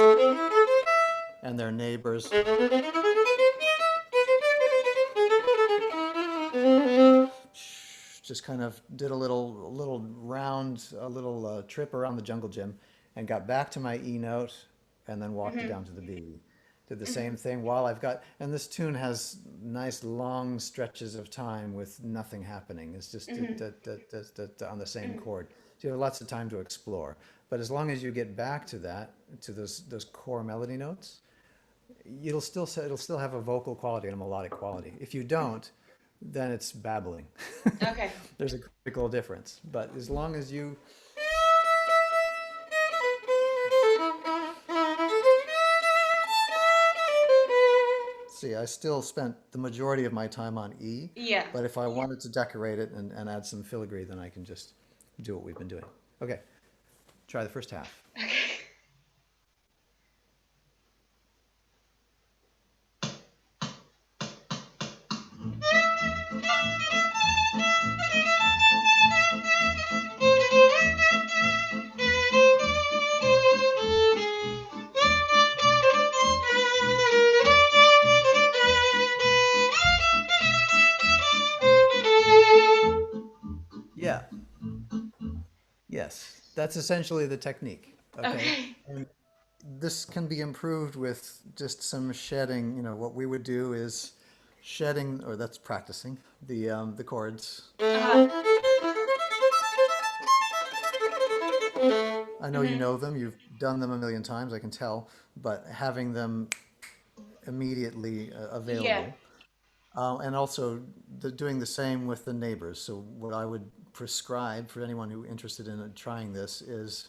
C: and their neighbors. Just kind of did a little round, a little trip around the jungle gym, and got back to my E note, and then walked it down to the B. Did the same thing while I've got, and this tune has nice long stretches of time with nothing happening. It's just on the same chord. So you have lots of time to explore. But as long as you get back to that, to those core melody notes, it'll still have a vocal quality and a melodic quality. If you don't, then it's babbling.
E: Okay.
C: There's a critical difference. But as long as you see, I still spent the majority of my time on E.
E: Yeah.
C: But if I wanted to decorate it and add some filigree, then I can just do what we've been doing. Okay, try the first half.
E: Okay.
C: Yeah. Yes, that's essentially the technique. Okay.
E: Okay.
C: And this can be improved with just some shedding. What we would do is shedding, or that's practicing the chords.
E: Uh-huh.
C: I know you know them. You've done them a million times. I can tell. But having them immediately available.
E: Yeah.
C: And also doing the same with the neighbors. So what I would prescribe for anyone who interested in trying this is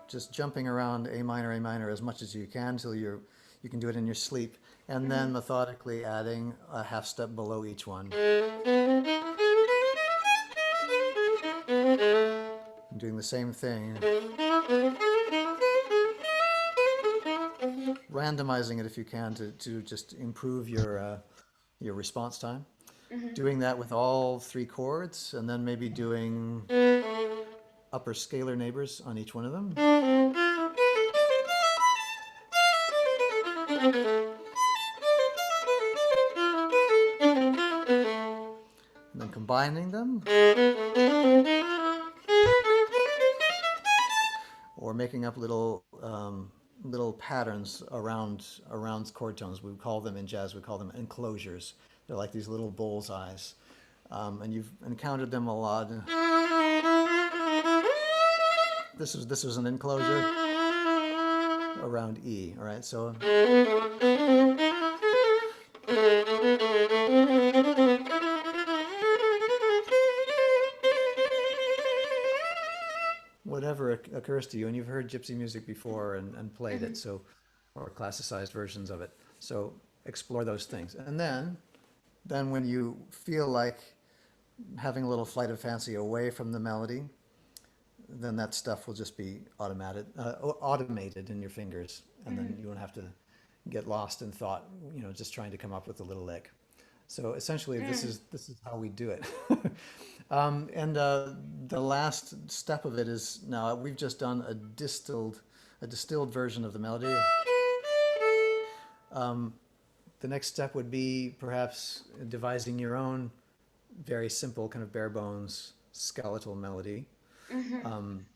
C: just jumping around A minor as much as you can till you can do it in your sleep, and then methodically adding a half step below each one. And doing the same thing. Randomizing it if you can to just improve your response time. Doing that with all three chords, and then maybe doing upper scalar neighbors on each one of them. And then combining them. Or making up little little patterns around chord tones. We call them in jazz, we call them enclosures. They're like these little bullseyes, and you've encountered them a lot. This was an enclosure around E. All right, so whatever occurs to you, and you've heard gypsy music before and played it, so, or classicized versions of it. So explore those things, and then when you feel like having a little flight of fancy away from the melody, then that stuff will just be automated in your fingers, and then you won't have to get lost in thought, just trying to come up with a little lick. So essentially, this is how we do it. And the last step of it is, now we've just done a distilled version of the melody. The next step would be perhaps devising your own very simple, kind of bare bones skeletal melody,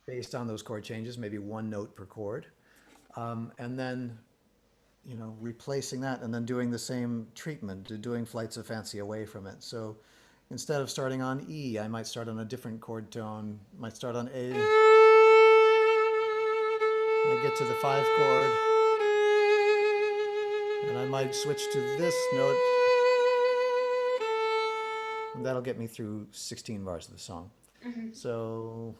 C: based on those chord changes, maybe one note per chord, and then replacing that, and then doing the same treatment, doing flights of fancy away from it. So instead of starting on E, I might start on a different chord tone. Might start on A. I get to the 5 chord, and I might switch to this note, and that'll get me through 16 bars of the song. So.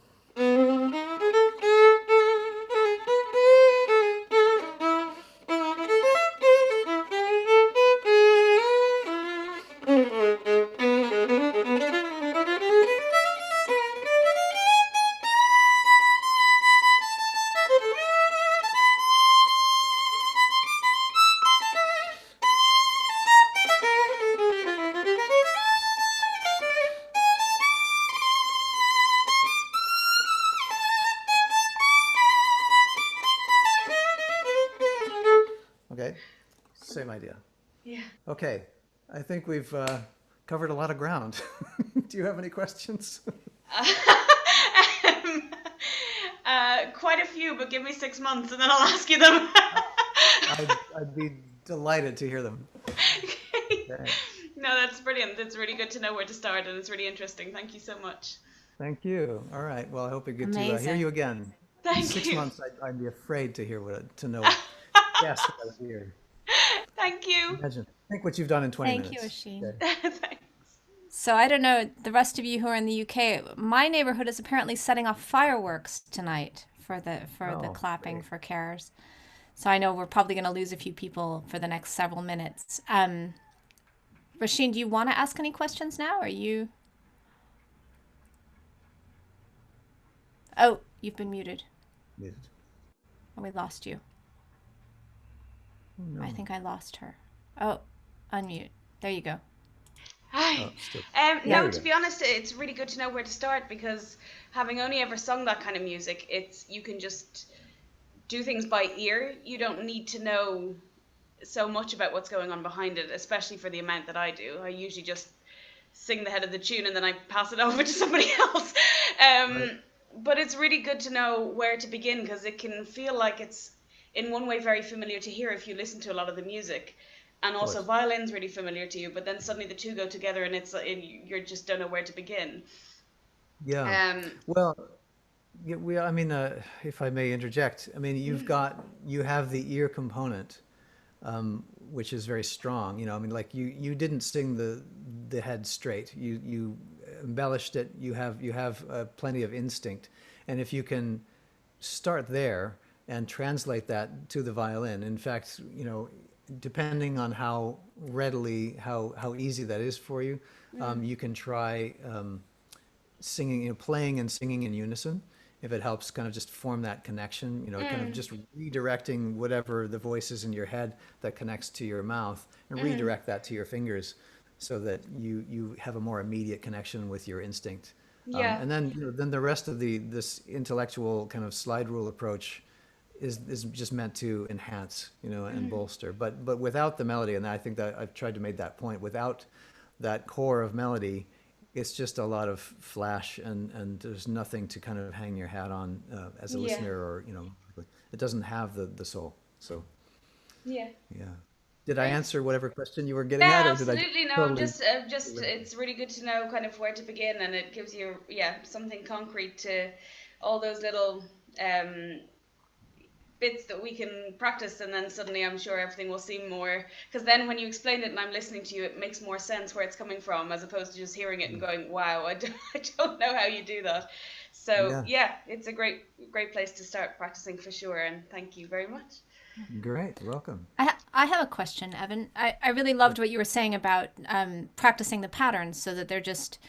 C: Okay, same idea.
E: Yeah.
C: Okay, I think we've covered a lot of ground. Do you have any questions?
E: Quite a few, but give me 6 months and then I'll ask you them.
C: I'd be delighted to hear them. Okay.
E: No, that's brilliant. It's really good to know where to start, and it's really interesting. Thank you so much.
C: Thank you. All right. Well, I hope we get to hear
B: Amazing.
C: you again.
E: Thank
C: In 6
E: you.
C: months, I'd be afraid to know. Yes, I was here.
E: Thank you.
C: Imagine. Think what you've done in 20
B: Thank you,
C: minutes.
B: Oshin.
C: Okay.
E: Thanks.
B: So I don't know, the rest of you who are in the UK, my neighborhood is apparently setting off fireworks tonight for the
C: Oh,
B: clapping
C: great.
B: for carers. So I know we're probably going to lose a few people for the next several minutes. Róisín, do you want to ask any questions now? Are you? Oh, you've been muted.
C: Muted.
B: Oh, we lost you.
C: Oh, no.
B: I think I lost her. Oh, unmute. There you go.
E: Hi.
C: Oh, still.
E: No,
C: There we
E: to
C: go.
E: be honest, it's really good to know where to start, because having only ever sung that kind of music, you can just do things by ear. You don't need to know so much about what's going on behind it, especially for the amount that I do. I usually just sing the head of the tune and then I pass it over to somebody else.
C: Right.
E: But it's really good to know where to begin, because it can feel like it's in one way very familiar to hear if you listen to a lot of the music, and also
C: course.
E: violin's really familiar to you, but then suddenly the two go together and you just don't know where to begin.
C: Yeah.
E: Um,
C: Well, I mean, if I may interject, I mean, you have the ear component, which is very strong. I mean, like you didn't sing the head straight. You embellished it. You have plenty of instinct, and if you can start there and translate that to the violin. In fact, depending on how easy that is for you, you can try singing, playing and singing in unison. If it helps kind of just form that connection, kind of just redirecting whatever the voice is in your head that connects to your mouth, and redirect that to your fingers, so that you have a more immediate connection with your instinct.
E: Yeah.
C: And then then the rest of this intellectual kind of slide rule approach is just meant to enhance, and bolster. But without the melody, and I think that I've tried to make that point, without that core of melody, it's just a lot of flash, and there's nothing to kind of hang your hat on as a
E: Yeah.
C: listener, or it doesn't have the soul. So
E: Yeah.
C: yeah. Did I
E: Great.
C: answer whatever question you were getting
E: Yeah,
C: at, or did I
E: absolutely. No,
C: totally?
E: just it's really good to know kind of where to begin, and it gives you, yeah, something concrete to all those little um, bits that we can practice, and then suddenly I'm sure everything will seem more. Because then when you explain it and I'm listening to you, it makes more sense where it's coming from, as opposed to just hearing it and going, "Wow, I don't know how you do that." So
C: Yeah,
E: yeah, it's a great place to start practicing for sure. And thank you very much.
C: great. Welcome.
B: I have a question, Evan. I really
C: Yeah.
B: loved what you were saying about practicing the patterns so that they're just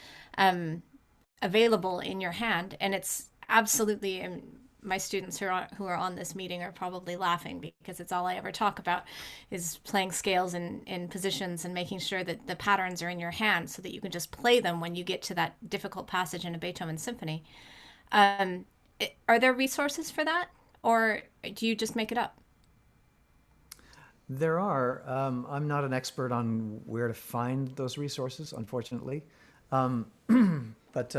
B: available in your hand. And it's absolutely, my students who are on this meeting are probably laughing because it's all I ever talk about is playing scales in positions and making sure that the patterns are in your hand so that you can just play them when you get to that difficult passage in a Beethoven symphony. Are there resources for that, or do you just make it up?
C: There are. I'm not an expert on where to find those resources, unfortunately. Um, but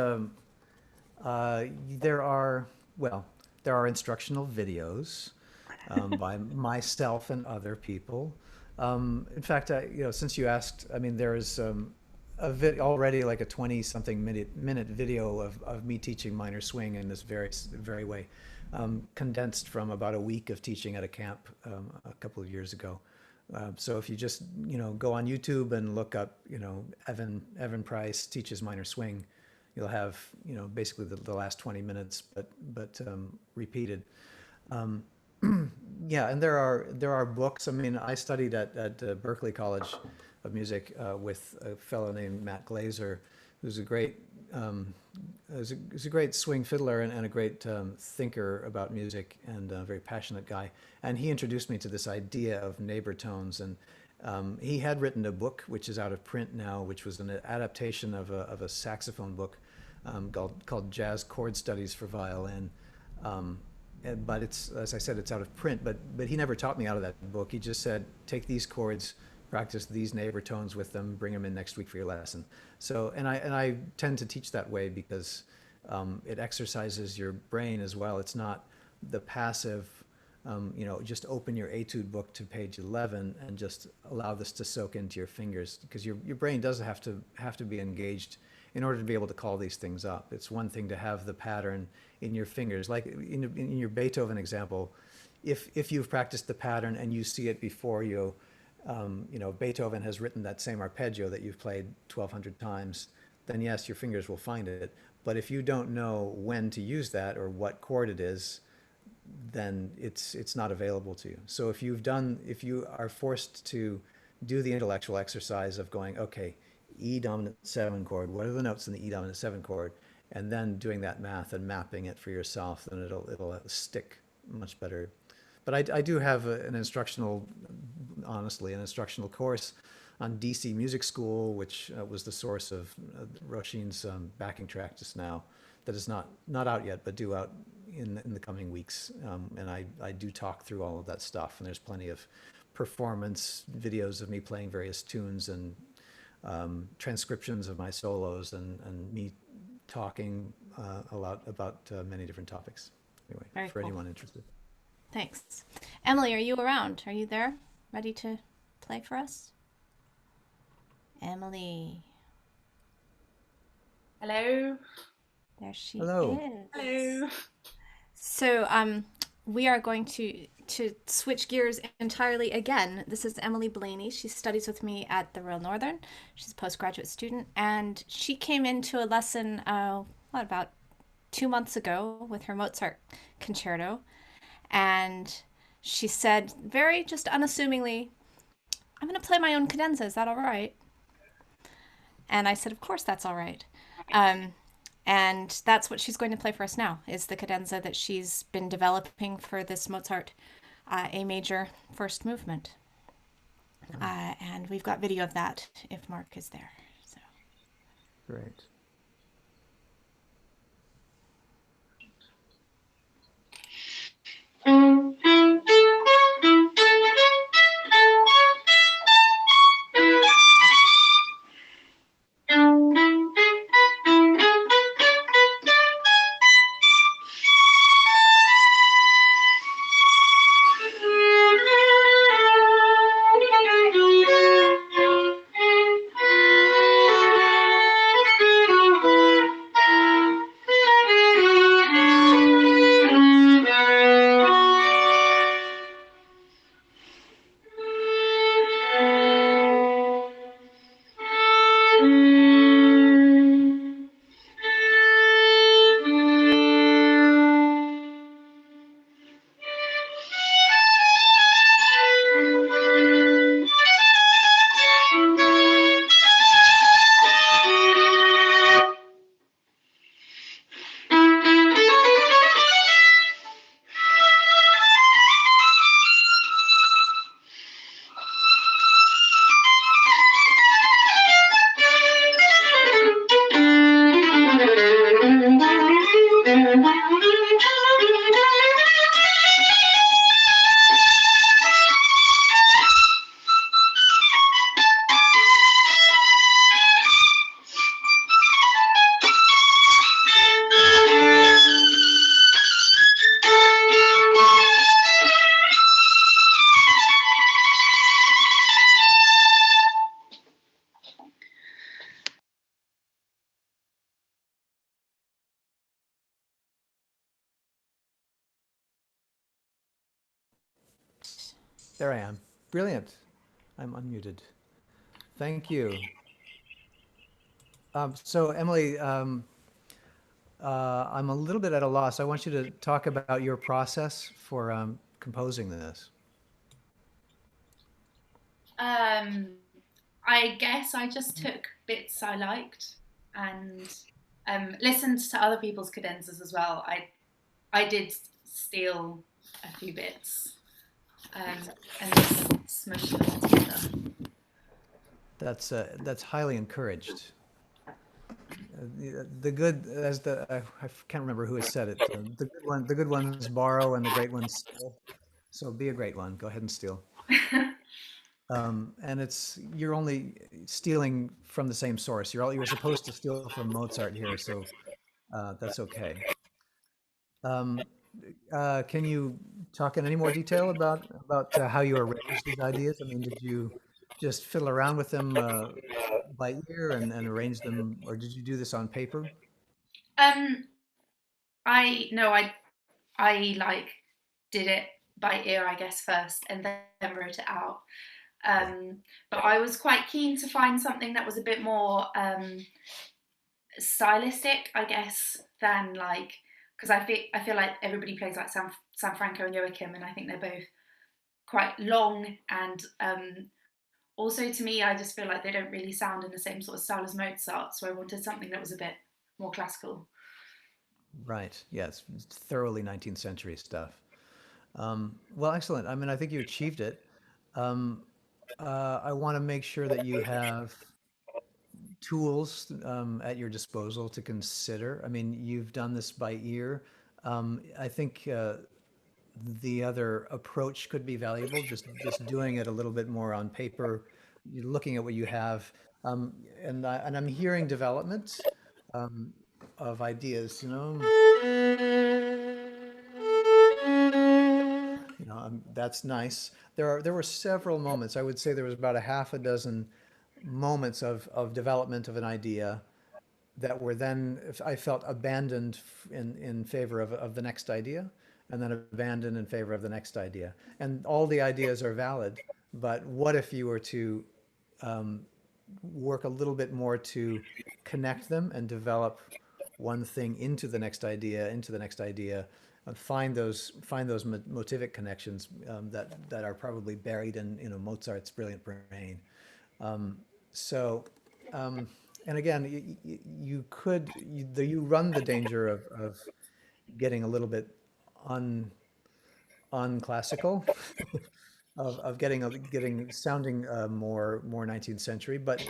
C: there are, well, there are instructional videos by myself and other people. In fact, since you asked, I mean, there is already like a 20-something minute video of me teaching minor swing in this very way, condensed from about a week of teaching at a camp a couple of years ago. So if you just go on YouTube and look up Evan Price teaches minor swing, you'll have basically the last 20 minutes, but repeated. Yeah, and there are books. I mean, I studied at Berklee College of Music with a fellow named Matt Glazer, who's a great is a great swing fiddler and a great thinker about music and a very passionate guy. And he introduced me to this idea of neighbor tones. And he had written a book which is out of print now, which was an adaptation of a saxophone book called Jazz Chord Studies for Violin. But it's, as I said, it's out of print. But he never taught me out of that book. He just said, take these chords, practice these neighbor tones with them, bring them in next week for your lesson. So, and I tend to teach that way because it exercises your brain as well. It's not the passive, just open your etude book to page 11 and just allow this to soak into your fingers, because your brain does have to be engaged in order to be able to call these things up. It's one thing to have the pattern in your fingers, like in your Beethoven example. If you've practiced the pattern and you see it before you, Beethoven has written that same arpeggio that you've played 1,200 times, then yes, your fingers will find it. But if you don't know when to use that or what chord it is, then it's not available to you. So if you are forced to do the intellectual exercise of going, okay, E dominant 7 chord, what are the notes in the E dominant 7 chord? And then doing that math and mapping it for yourself, then it'll stick much better. But I do have an instructional course on DC Music School, which was the source of Róisín's backing track just now. That is not out yet, but due out in the coming weeks. And I do talk through all of that stuff. And there's plenty of performance videos of me playing various tunes and transcriptions of my solos and me talking a lot about many different topics. Anyway,
B: Very
C: for
B: cool.
C: anyone interested.
B: Thanks. Emily, are you around? Are you there? Ready to play for us? Emily.
F: Hello.
B: There she
C: Hello.
B: is.
F: Hello.
B: So we are going to switch gears entirely again. This is Emily Blayney. She studies with me at the Royal Northern. She's a postgraduate student, and she came into a lesson about 2 months ago with her Mozart concerto, and she said very just unassumingly, "I'm going to play my own cadenza. Is that all right?" And I said, "Of course that's all right." And that's what she's going to play for us now, is the cadenza that she's been developing for this Mozart A major first movement. And we've got video of that if Mark is there. So.
C: Great. There I am. Brilliant. I'm unmuted. Thank you. So Emily, I'm a little bit at a loss. I want you to talk about your process for composing this.
F: Um, I guess I just took bits I liked and listened to other people's cadenzas as well. I did steal a few bits and just smushed them all together.
C: That's highly encouraged. The good, as I can't remember who has said it. The good ones borrow, and the great ones steal. So be a great one. Go ahead and steal. And you're only stealing from the same source. You're supposed to steal from Mozart here, so that's okay. Can you talk in any more detail about how you arranged these ideas? I mean, did you just fiddle around with them by ear and arrange them, or did you do this on paper?
F: Um, I no, I like did it by ear, I guess, first, and then wrote it out.
C: Yeah.
F: But I was quite keen to find something that was a bit more stylistic, I guess, than like because I feel like everybody plays like San Franco and Joachim, and I think they're both quite long and also to me, I just feel like they don't really sound in the same sort of style as Mozart. So I wanted something that was a bit more classical.
C: Right. Yes. Thoroughly 19th century stuff. Well, excellent. I mean, I think you achieved it. Um, I want to make sure that you have tools at your disposal to consider. I mean, you've done this by ear. I think the other approach could be valuable, just doing it a little bit more on paper, you're looking at what you have. And I'm hearing development um, of ideas, that's nice. There were several moments. I would say there was about a half a dozen moments of development of an idea that were then, I felt, abandoned in favor of the next idea, and then abandoned in favor of the next idea. And all the ideas are valid, but what if you were to work a little bit more to connect them and develop one thing into the next idea, find those motivic connections that are probably buried in Mozart's brilliant brain. So, and again, you run the danger of getting a little bit un unclassical, of getting sounding more 19th century, but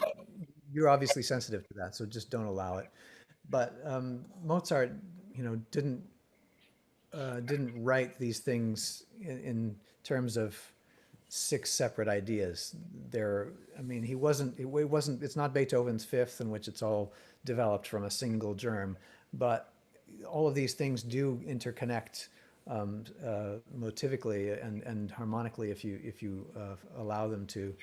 C: you're obviously sensitive to that, so just don't allow it. But Mozart, didn't write these things in terms of six separate ideas. I mean, it's not Beethoven's Fifth in which it's all developed from a single germ, but all of these things do interconnect motivically and harmonically if you allow them to.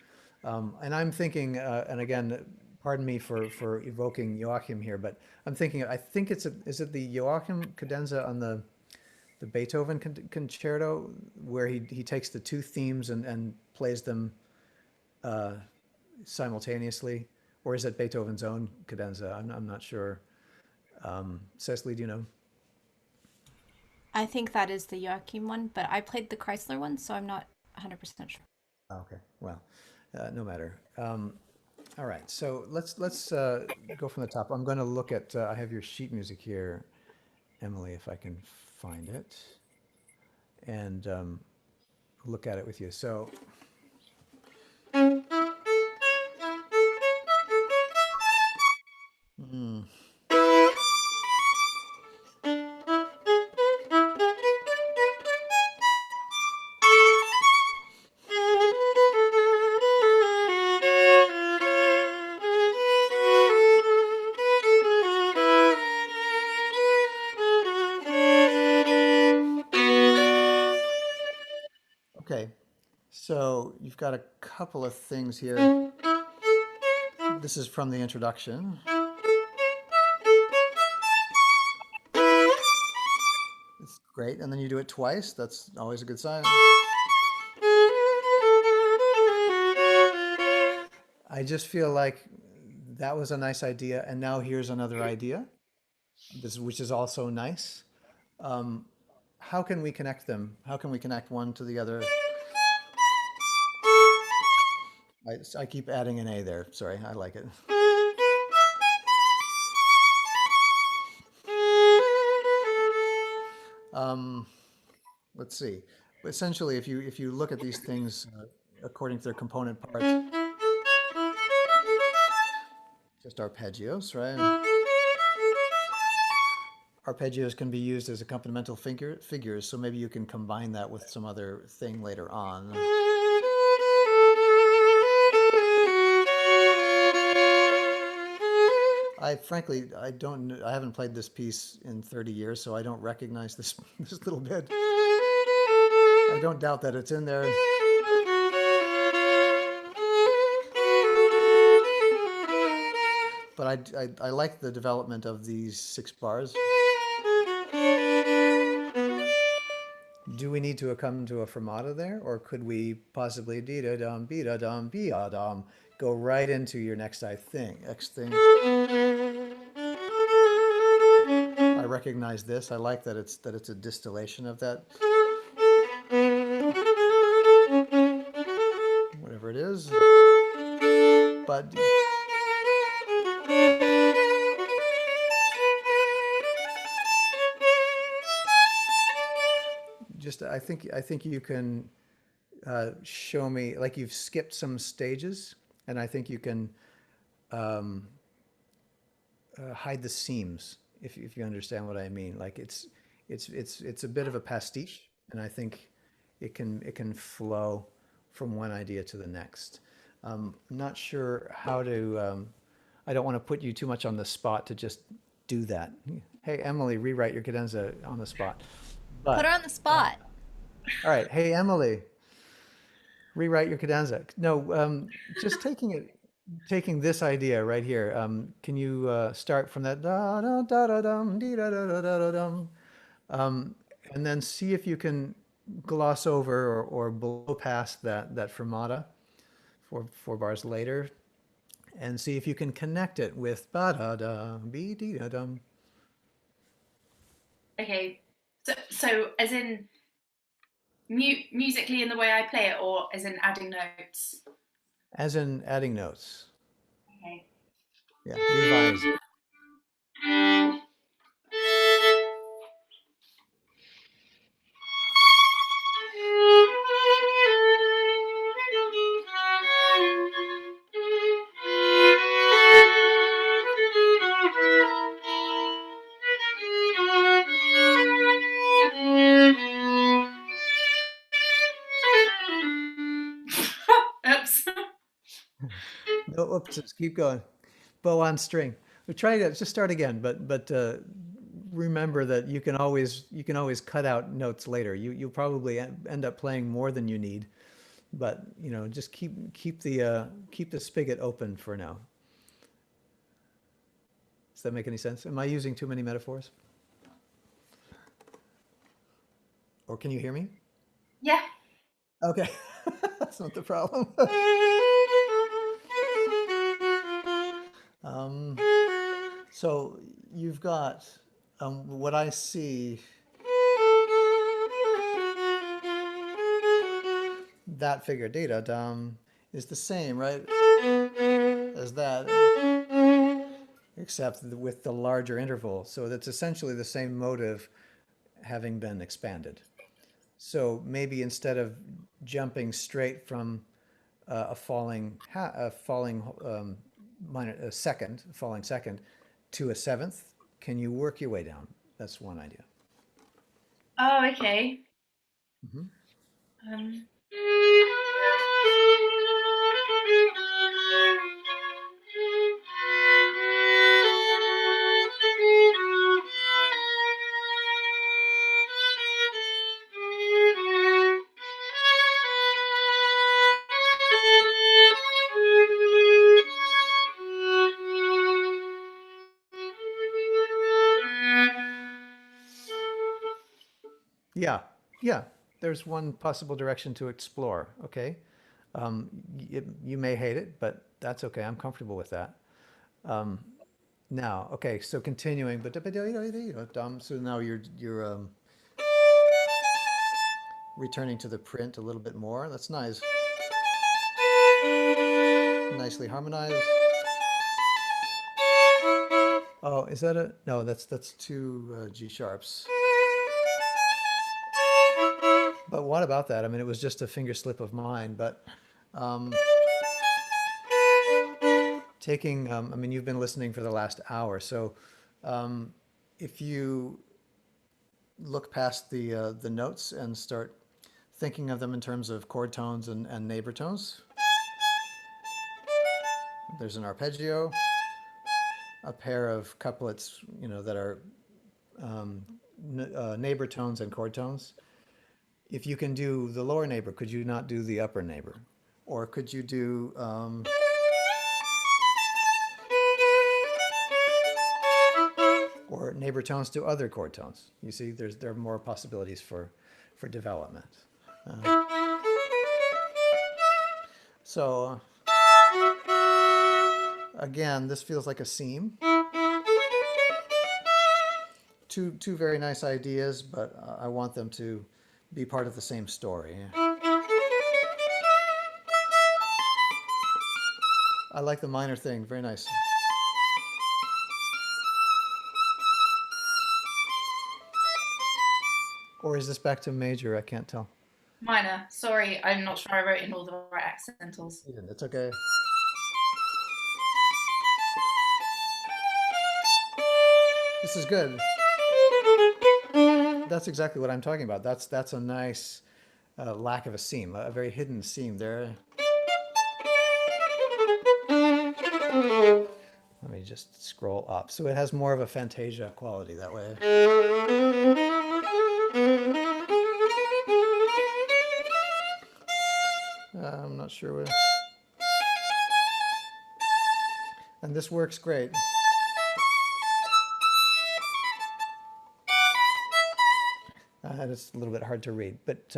C: And I'm thinking, and again, pardon me for evoking Joachim here, but I think is it the Joachim cadenza on the Beethoven concerto where he takes the two themes and plays them simultaneously, or is it Beethoven's own cadenza? I'm not sure. Cecily, do you know?
B: I think that is the Joachim one, but I played the Chrysler one, so I'm not 100% sure.
C: Okay, well, no matter. All right, so let's go from the top. I'm going to look at. I have your sheet music here, Emily, if I can find it, and look at it with you. So. Mm. Okay, so you've got a couple of things here. This is from the introduction. It's great, and then you do it twice. That's always a good sign. I just feel like that was a nice idea, and now here's another idea, which is also nice. Um, how can we connect them? How can we connect one to the other? I keep adding an A there. Sorry, I like it. Um, let's see. Essentially, if you look at these things according to their component parts, just arpeggios, right? Arpeggios can be used as accompanimental figures, so maybe you can combine that with some other thing later on. I frankly, I haven't played this piece in 30 years, so I don't recognize this this little bit. I don't doubt that it's in there. But I like the development of these 6 bars. Do we need to come to a fermata there, or could we possibly dee da dum be da dum be a dum go right into your next X thing? I recognize this. I like that it's a distillation of that, whatever it is. But just I think you can show me like you've skipped some stages, and I think you can um, hide the seams if you understand what I mean. Like it's a bit of a pastiche, and I think it can flow from one idea to the next. I'm not sure how to. I don't want to put you too much on the spot to just do that. Hey Emily, rewrite your cadenza on the spot.
B: Put her
C: But
B: on the spot.
C: all right, hey Emily, rewrite your cadenza. No, just taking this idea right here. Can you start from that da da da da dum dee da da da da da dum, um, and then see if you can gloss over or blow past that fermata 4 bars later, and see if you can connect it with ba da da be dee da dum.
F: Okay. So as in musically in the way I play it, or as in adding notes?
C: As in adding notes.
F: Okay.
C: Yeah, revise.
F: Oops.
C: No, oops, just keep going. Bow on string. We're trying to just start again, but remember that you can always cut out notes later. You'll probably end up playing more than you need, but just keep the spigot open for now. Does that make any sense? Am I using too many metaphors? Or can you hear me?
F: Yeah.
C: Okay, that's not the problem. Um, so you've got what I see. That figure data dum is the same, right, as that, except with the larger interval. So that's essentially the same motive having been expanded. So maybe instead of jumping straight from a falling minor, a falling second to a seventh, can you work your way down? That's one idea.
F: Oh, okay.
C: Mhm.
F: Um,
C: Yeah, yeah. There's one possible direction to explore. Okay, you may hate it, but That's okay. I'm comfortable with that. Now, okay, so continuing, but so now you're returning to the print a little bit more. That's nice. Nicely harmonized. Oh, is that a no? That's two G sharps. But what about that? I mean, it was just a finger slip of mine, but um, taking. I mean, you've been listening for the last hour, so if you look past the notes and start thinking of them in terms of chord tones and neighbor tones. There's an arpeggio, a pair of couplets, that are neighbor tones and chord tones. If you can do the lower neighbor, could you not do the upper neighbor? Or could you do or neighbor tones to other chord tones? You see, there are more possibilities for development. So again, this feels like a seam. Two very nice ideas, but I want them to be part of the same story. I like the minor thing, very nice. Or is this back to major? I can't tell.
F: Minor. Sorry, I'm not sure I wrote in all the right accentals.
C: Yeah, that's okay. This is good. That's exactly what I'm talking about. That's a nice lack of a seam, a very hidden seam there. Let me just scroll up. So it has more of a fantasia quality that way. I'm not sure what. And this works great. It's a little bit hard to read, but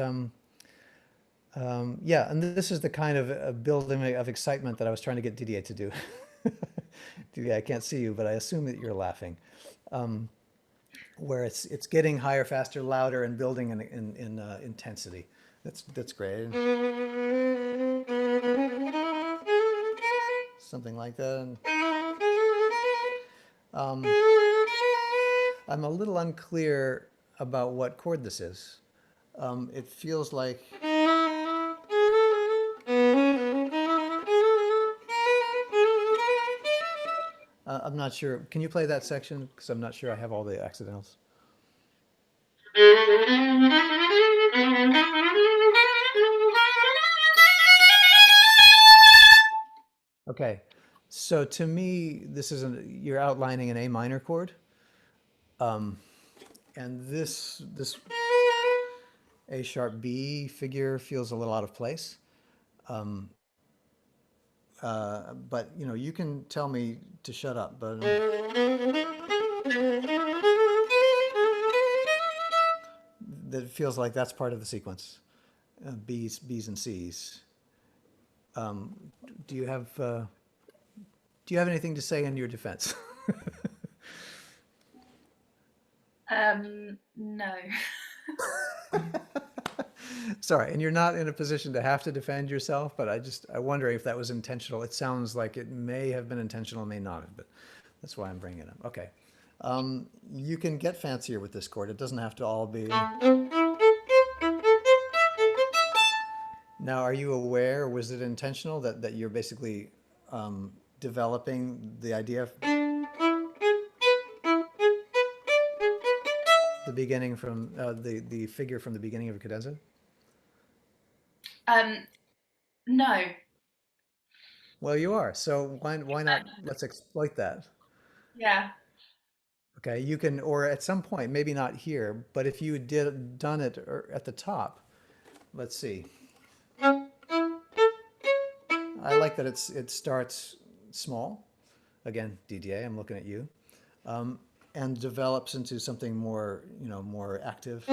C: yeah, and this is the kind of building of excitement that I was trying to get Didier to do. Didier, I can't see you, but I assume that you're laughing. Where it's getting higher, faster, louder, and building in intensity. That's great. Something like that. I'm a little unclear about what chord this is. It feels like I'm not sure. Can you play that section? Because I'm not sure I have all the accidentals. Okay, so to me, this is you're outlining an A minor chord, and this A sharp B figure feels a little out of place. But you can tell me to shut up, but that feels like that's part of the sequence. B's and C's. Do you have anything to say in your defense?
F: No.
C: Sorry, and you're not in a position to have to defend yourself, but I wonder if that was intentional. It sounds like it may have been intentional, may not have, but that's why I'm bringing it up. Okay. You can get fancier with this chord. It doesn't have to all be. Now, are you aware, or was it intentional that you're basically developing the idea of the beginning from the figure from the beginning of a cadenza?
F: No.
C: Well, you are. So why not? Let's exploit that.
F: Yeah.
C: Okay, you can, or at some point, maybe not here, but if you done it at the top, let's see. I like that it starts small. Again, Didier, I'm looking at you, and develops into something more, more active.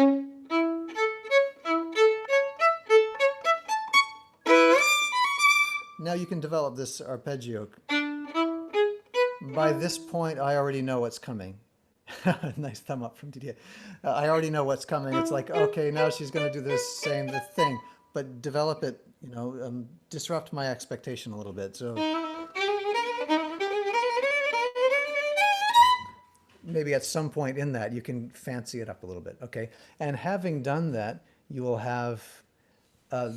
C: now you can develop this arpeggio. By this point, I already know what's coming. Nice thumb up from Didier. I already know what's coming. It's like, okay, now she's going to do this same thing, but develop it, disrupt my expectation a little bit. So maybe at some point in that, you can fancy it up a little bit, okay? And having done that, you will have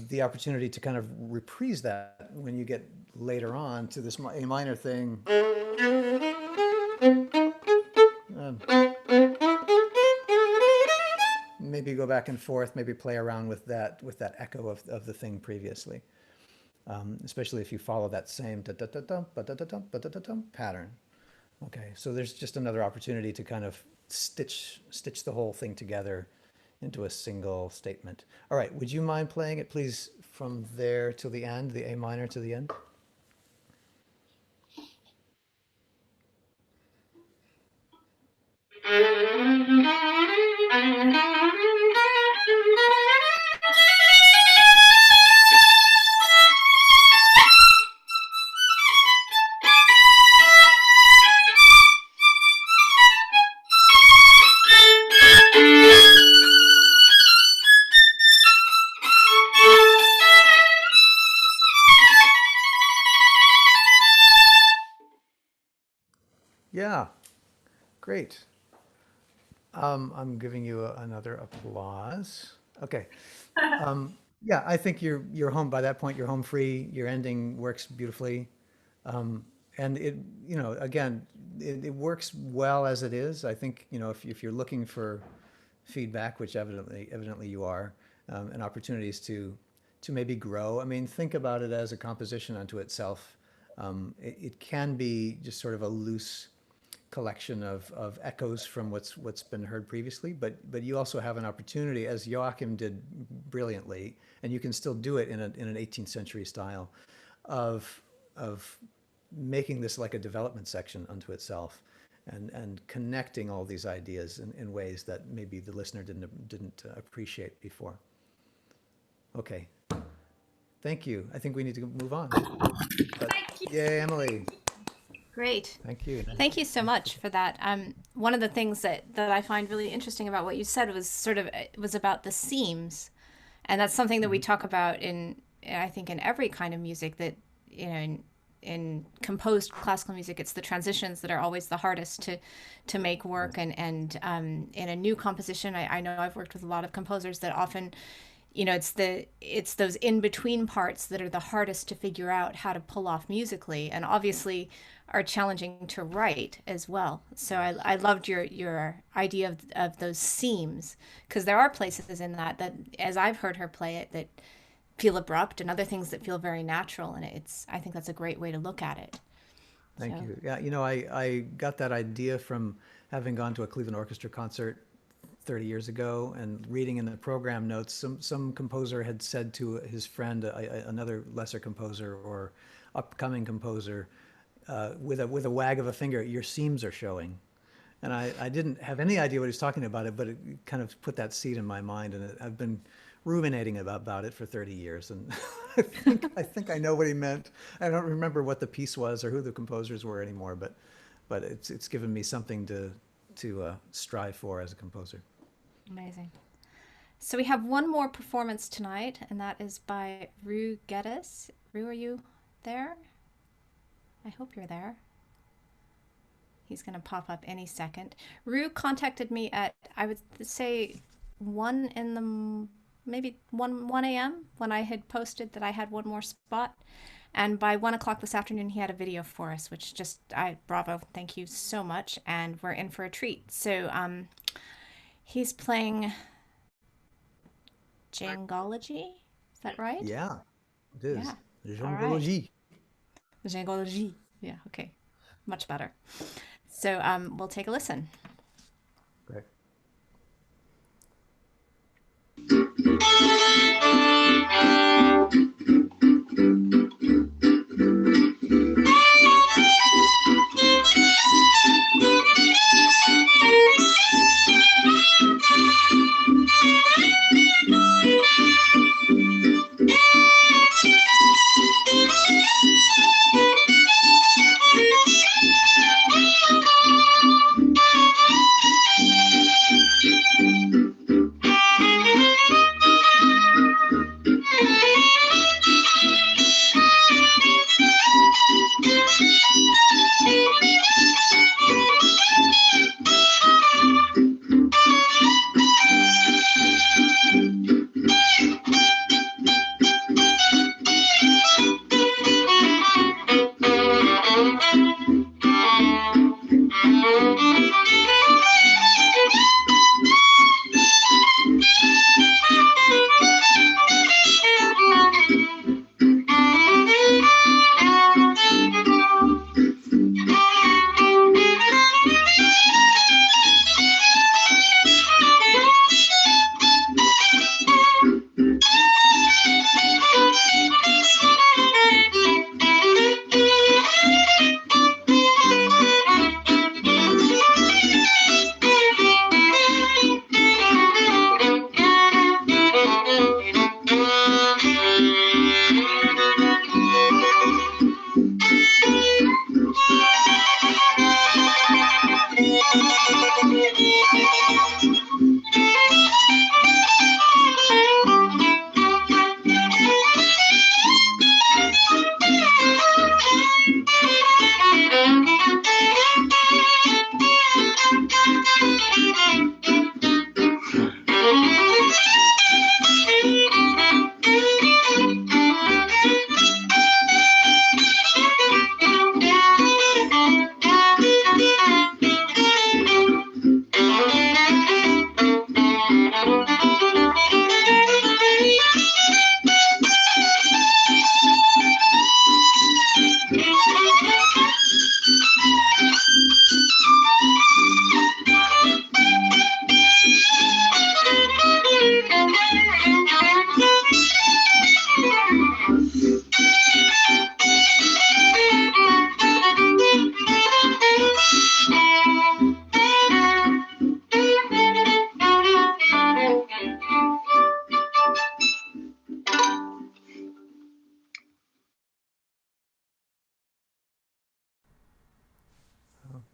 C: the opportunity to kind of reprise that when you get later on to this A minor thing. Maybe go back and forth, maybe play around with that echo of the thing previously, especially if you follow that same pattern. Okay, so there's just another opportunity to kind of stitch the whole thing together into a single statement. All right, would you mind playing it, please, from there till the end, the A minor to the end? Yeah, great. I'm giving you another applause. Okay. Yeah, I think you're home by that point. You're home free. Your ending works beautifully, and it again it works well as it is. I think if you're looking for feedback, which evidently you are, and opportunities to maybe grow. I mean, think about it as a composition unto itself. It can be just sort of a loose collection of echoes from what's been heard previously, but you also have an opportunity, as Joachim did brilliantly, and you can still do it in an 18th century style, of making this like a development section unto itself, and connecting all these ideas in ways that maybe the listener didn't appreciate before. Okay, thank you. I think we need to move on. But,
F: Thank you.
C: yay, Emily.
B: Great.
C: Thank you.
B: Thank you so much for that. One of the things that I find really interesting about what you said was about the seams, and that's something that we talk about I think in every kind of music, that in composed classical music, it's the transitions that are always the hardest to make work, and in a new composition, I know I've worked with a lot of composers that often it's those in between parts that are the hardest to figure out how to pull off musically, and obviously are challenging to write as well. So I loved your idea of those seams, because there are places in that as I've heard her play it, that feel abrupt, and other things that feel very natural, and I think that's a great way to look at it.
C: Thank you. Yeah, I got that idea from having gone to a Cleveland Orchestra concert 30 years ago, and reading in the program notes, some composer had said to his friend, another lesser composer or upcoming composer, with a wag of a finger, "Your seams are showing." And I didn't have any idea what he was talking about, but it kind of put that seed in my mind, and I've been ruminating about it for 30 years, and I think I know what he meant. I don't remember what the piece was or who the composers were anymore, but it's given me something to strive for as a composer.
B: Amazing. So we have one more performance tonight, and that is by Geddes. Rue, are you there? I hope you're there. He's going to pop up any second. Rue contacted me at, I would say, 1 a.m. when I had posted that I had one more spot. And by 1 o'clock this afternoon, he had a video for us, which bravo, thank you so much. And we're in for a treat. So he's playing Djangology. Is that right?
C: Yeah, it is.
B: Yeah.
C: Djangology.
B: Djangology. Yeah, okay. Much better. So we'll take a listen.
C: Great.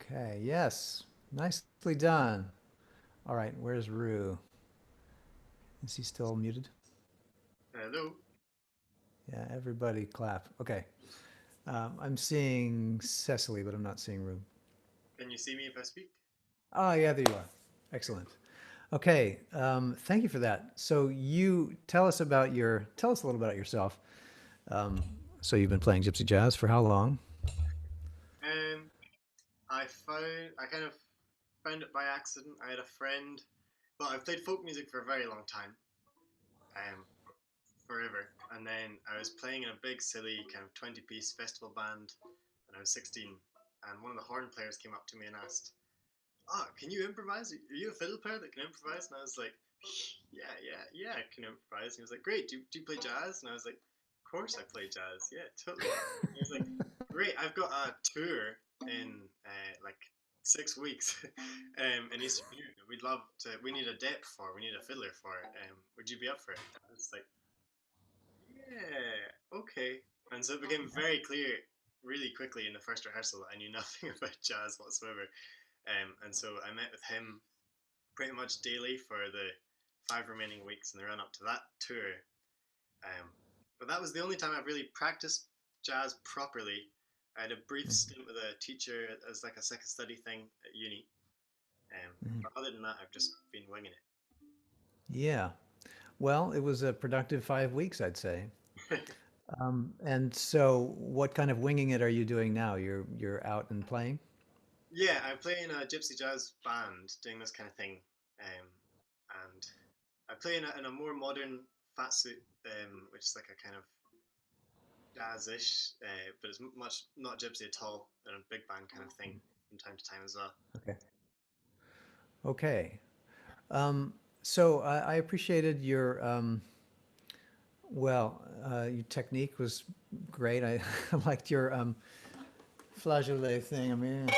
C: Okay, yes, nicely done. All right, where's Rue? Is he still muted?
G: Hello.
C: Yeah, everybody clap. Okay. I'm seeing Cecily, but I'm not seeing Rue.
G: Can you see me if I speak?
C: Oh, yeah, there you are. Excellent. Okay, thank you for that. So you tell us a little about yourself. So you've been playing gypsy jazz for how long?
G: I kind of found it by accident. I had a friend. Well, I've played folk music for a very long time, um, forever. And then I was playing in a big, silly kind of 20-piece festival band when I was 16. And one of the horn players came up to me and asked, "Oh, can you improvise? Are you a fiddle player that can improvise?" And I was like, "Yeah, I can improvise." And he was like, "Great. Do you play jazz?" And I was like, "Of course I play jazz. Yeah, totally." And he was like, "Great. I've got a tour in like 6 weeks in Eastern Europe. We'd love to. We need a dep for. We need a fiddler for it. Would you be up for it?" I was like, "Yeah, okay." And so it became very clear really quickly in the first rehearsal that I knew nothing about jazz whatsoever. And so I met with him pretty much daily for the 5 remaining weeks in the run up to that tour. Um, but that was the only time I've really practiced jazz properly. I had a brief stint with a teacher as like a second study thing at uni. But other than that, I've just been winging
C: Yeah. Well, it was a productive 5 weeks, I'd say.
G: it.
C: And so what kind of winging it are you doing now? You're out and playing?
G: Yeah, I play in a gypsy jazz band doing this kind of thing. And I play in a more modern fat suit, which is like a kind of jazz-ish, but it's much not gypsy at all, and a big band kind of thing from time to time as well.
C: Okay. Okay. Um, so I appreciated your technique was great. I liked your flageolet thing. I mean,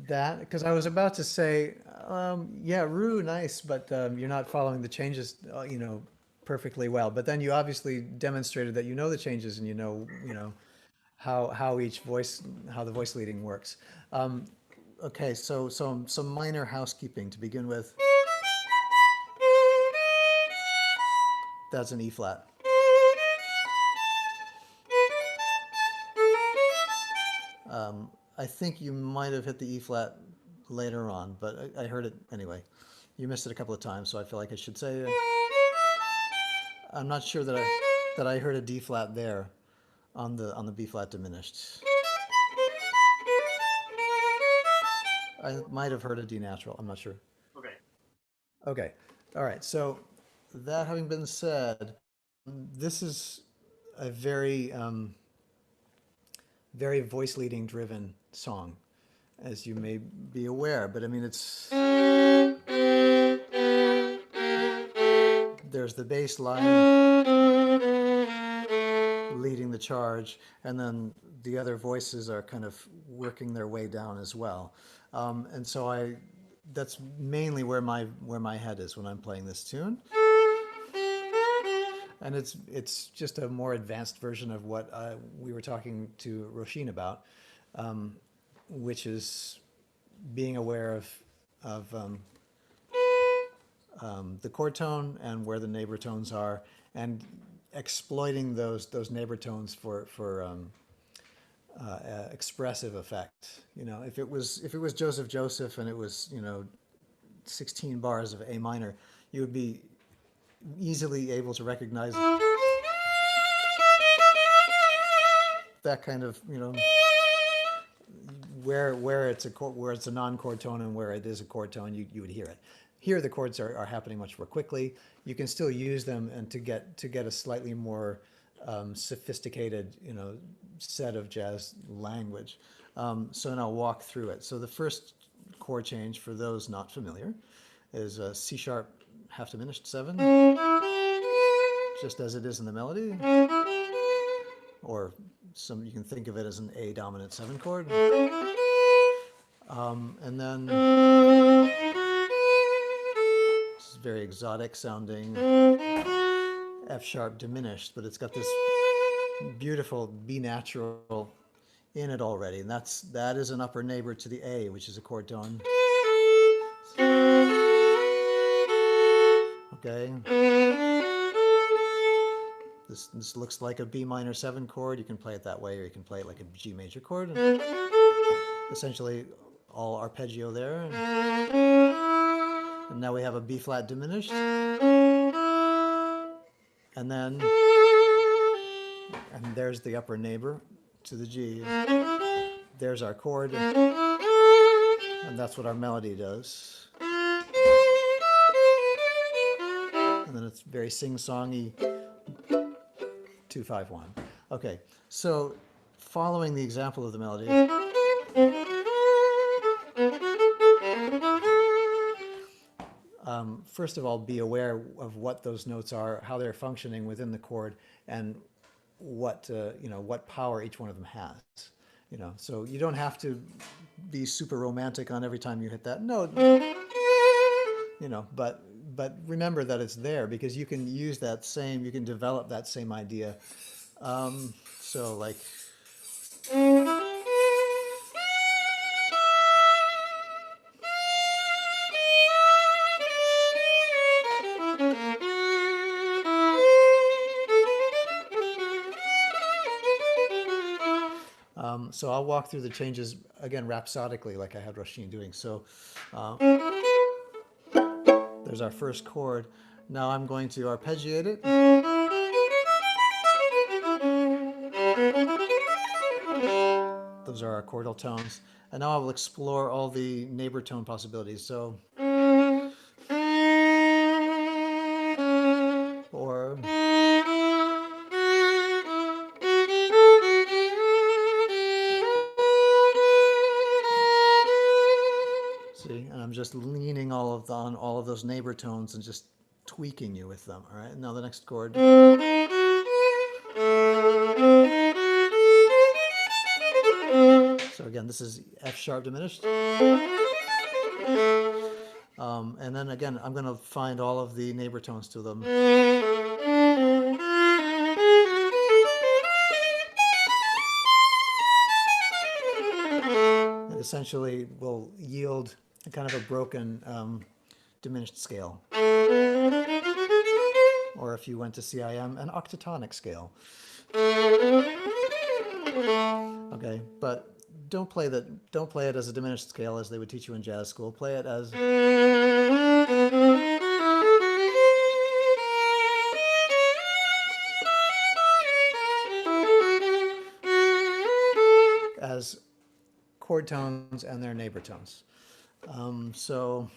C: that, because I was about to say, yeah, Rue, nice, but you're not following the changes, perfectly well. But then you obviously demonstrated that you know the changes and you know how how the voice leading works. Um, okay, so some minor housekeeping to begin with. That's an E flat. I think you might have hit the E flat later on, but I heard it anyway. You missed it a couple of times, so I feel like I should say. I'm not sure that I heard a D flat there on the B flat diminished. I might have heard a D natural. I'm not sure.
G: Okay.
C: Okay. All right. So that having been said, this is a very voice leading driven song, as you may be aware. But I mean, there's the bass line leading the charge, and then the other voices are kind of working their way down as well. And so that's mainly where my head is when I'm playing this tune. And it's just a more advanced version of what we were talking to Róisín about. which is being aware of the chord tone and where the neighbor tones are, and exploiting those neighbor tones for expressive effect. You know, if it was Joseph Joseph and it was, you know, 16 bars of A minor, you would be easily able to recognize that kind of, you know, where it's a non-chord tone and where it is a chord tone. You would hear it. Here the chords are happening much more quickly. You can still use them and to get a slightly more sophisticated, you know, set of jazz language. So now I'll walk through it. So the first chord change, for those not familiar, is a C sharp half diminished 7, just as it is in the melody, or you can think of it as an A dominant 7 chord. And then this is very exotic sounding F sharp diminished, but it's got this beautiful B natural in it already, and that is an upper neighbor to the A, which is a chord tone. Okay. This looks like a B minor 7 chord. You can play it that way, or you can play it like a G major chord. Essentially, all arpeggio there. And now we have a B flat diminished. And then, and there's the upper neighbor to the G. There's our chord. And that's what our melody does. And then it's very sing-songy. 2-5-1. Okay, so following the example of the melody, first of all, be aware of what those notes are, how they're functioning within the chord, and what you know, what power each one of them has. You know, so you don't have to be super romantic on every time you hit that note. You know, but remember that it's there, because you can use that same, you can develop that same idea. So like, so I'll walk through the changes again rhapsodically, like I had Róisín doing. So there's our first chord. Now I'm going to arpeggiate it. Those are our chordal tones. And now I will explore all the neighbor tone possibilities. So, or, see, and I'm just leaning on all of those neighbor tones and just tweaking you with them. All right, now the next chord. So again, this is F sharp diminished. And then again, I'm going to find all of the neighbor tones to them. It essentially will yield a kind of a broken diminished scale. Or if you went to CIM, an octatonic scale. Okay, but don't play it as a diminished scale as they would teach you in jazz school. Play it as chord tones and their neighbor tones. So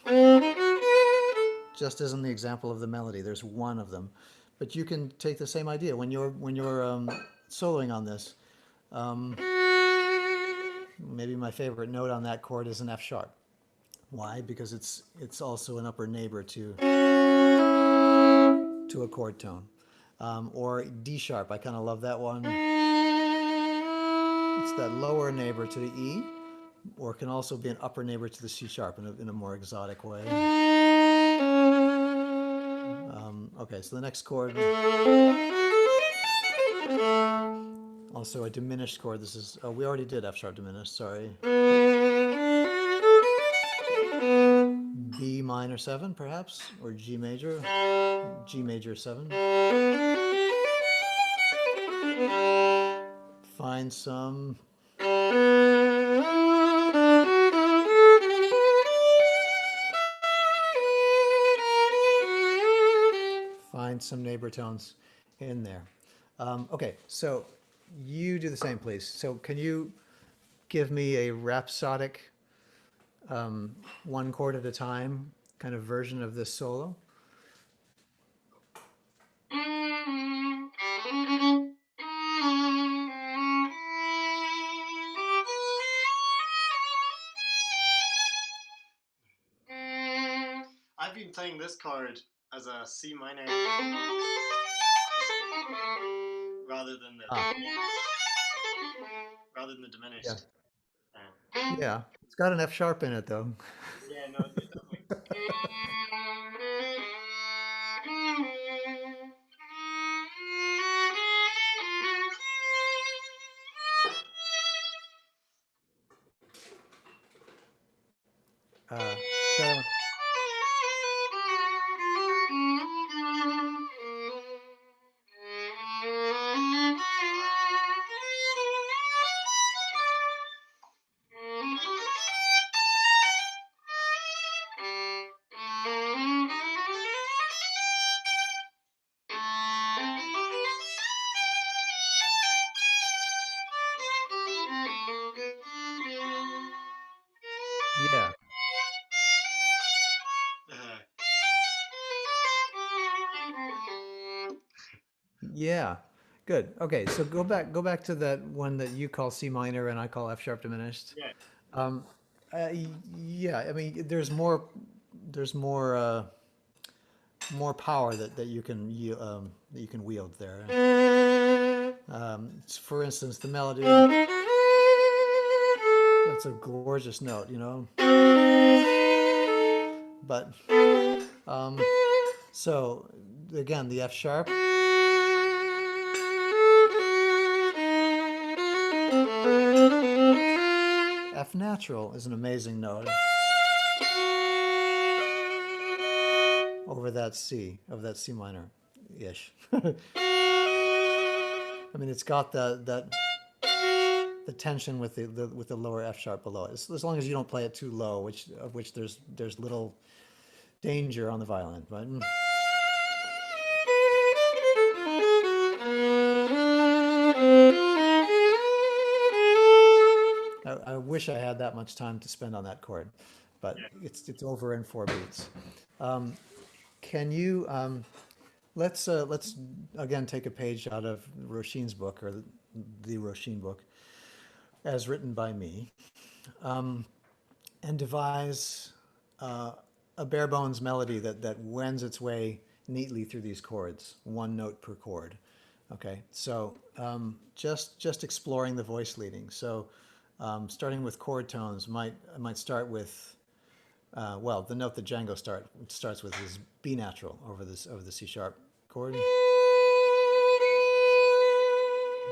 C: just as in the example of the melody, there's one of them, but you can take the same idea when you're soloing on this. Maybe my favorite note on that chord is an F sharp. Why? Because it's also an upper neighbor to a chord tone. Or D sharp, I kind of love that one. It's that lower neighbor to the E, or can also be an upper neighbor to the C sharp in a more exotic way. Okay, so the next chord Also a diminished chord. This is, oh, we already did F sharp diminished, sorry. B minor 7 perhaps, or G major, G major 7. Find some, find some neighbor tones in there. Okay, so you do the same, please. So can you give me a rhapsodic, one chord at a time kind of version of this solo?
G: I've been playing this chord as a C minor rather than the
C: Ah,
G: rather than the
C: yeah,
G: diminished.
C: yeah. It's got an F sharp in it though.
G: Yeah, no, it definitely.
C: Try that one. Yeah,
G: Uh,
C: yeah. Good. Okay, so go back to that one that you call C minor and I call F sharp diminished.
G: yeah.
C: Um, yeah, I mean, there's more power that you can that you can wield there. For instance, the melody. That's a gorgeous note, you know. But um, so again, the F sharp. F natural is an amazing note over that C of that C minor ish. I mean, it's got the tension with the lower F sharp below it. As long as you don't play it too low, which there's little danger on the violin, but I wish I had that much time to spend on that chord, but it's over in 4 beats. Um, can you let's again take a page out of Róisín's book, or the Róisín book, as written by me, and devise a bare bones melody that wends its way neatly through these chords, one note per chord. Okay, so just exploring the voice leading. So starting with chord tones, I might start with well, the note that Django starts with is B natural over the C sharp chord.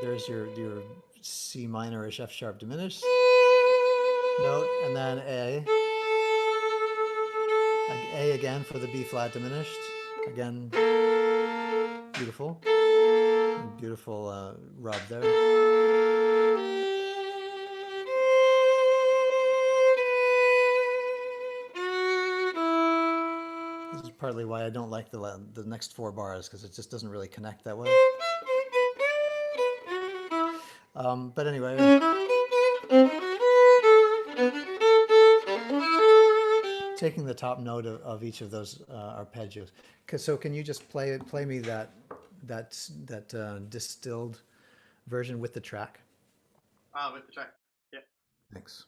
C: There's your C minorish F sharp diminished note, and then A again for the B flat diminished. Again, beautiful, beautiful rub there. This is partly why I don't like the next 4 bars, because it just doesn't really connect that way. But anyway. Taking the top note of each of those arpeggios. So can you just play me that distilled version with the track?
G: With the track. Yeah.
C: Thanks.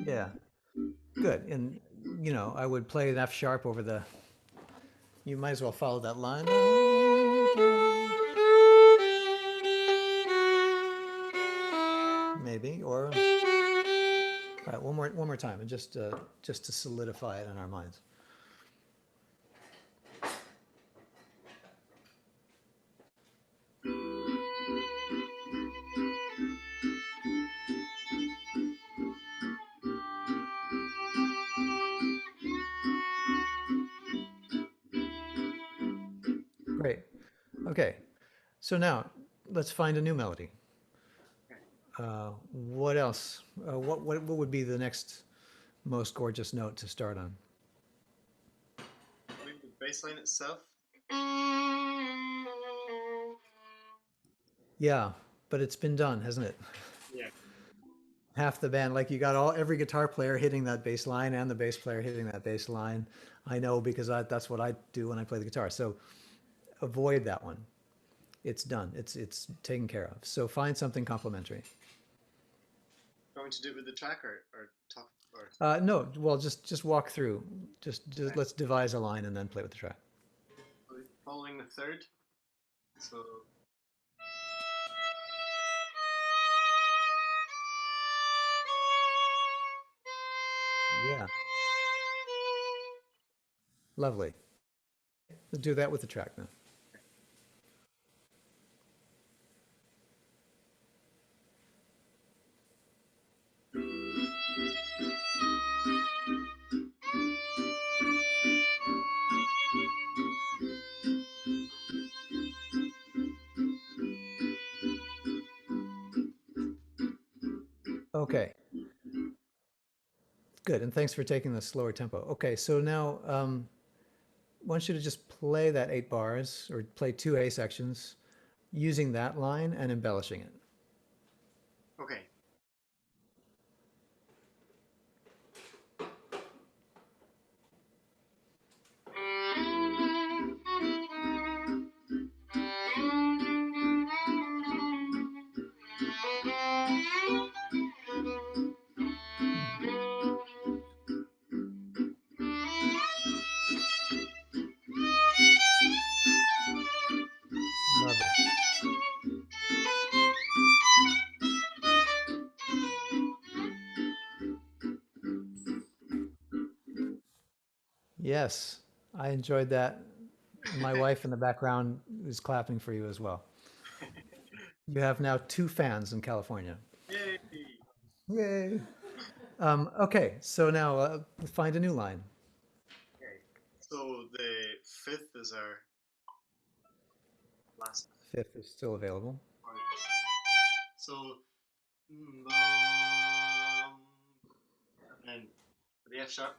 C: Yeah, good. And I would play an F sharp over the. You might as well follow that line. Maybe, or all right, one more time, and just to solidify it in our minds. Great. Okay. So now let's find a new melody. What else? What would be the next most gorgeous note to start on?
G: Maybe the bass line itself.
C: Yeah, but it's been done, hasn't it?
G: Yeah.
C: Half the band, like you got every guitar player hitting that bass line and the bass player hitting that bass line. I know because that's what I do when I play the guitar. So avoid that one. It's done. It's taken care of. So find something complementary.
G: Going to do it with the track or talk or
C: No, well, just walk through. Just let's devise a line and then play with the track.
G: following the third. So
C: Yeah, lovely. Let's do that with the track now. Okay, good. And thanks for taking the slower tempo. Okay, so now I want you to just play that 8 bars or play 2 A sections using that line and embellishing it.
G: okay.
C: Love it. Yes, I enjoyed that. My wife in the background is clapping for you as well. You have now 2 fans in California.
G: Yay.
C: Yay. Okay, so now find a new line.
G: Okay. So the fifth is our last
C: 5th is still available.
G: part. So and then the F sharp.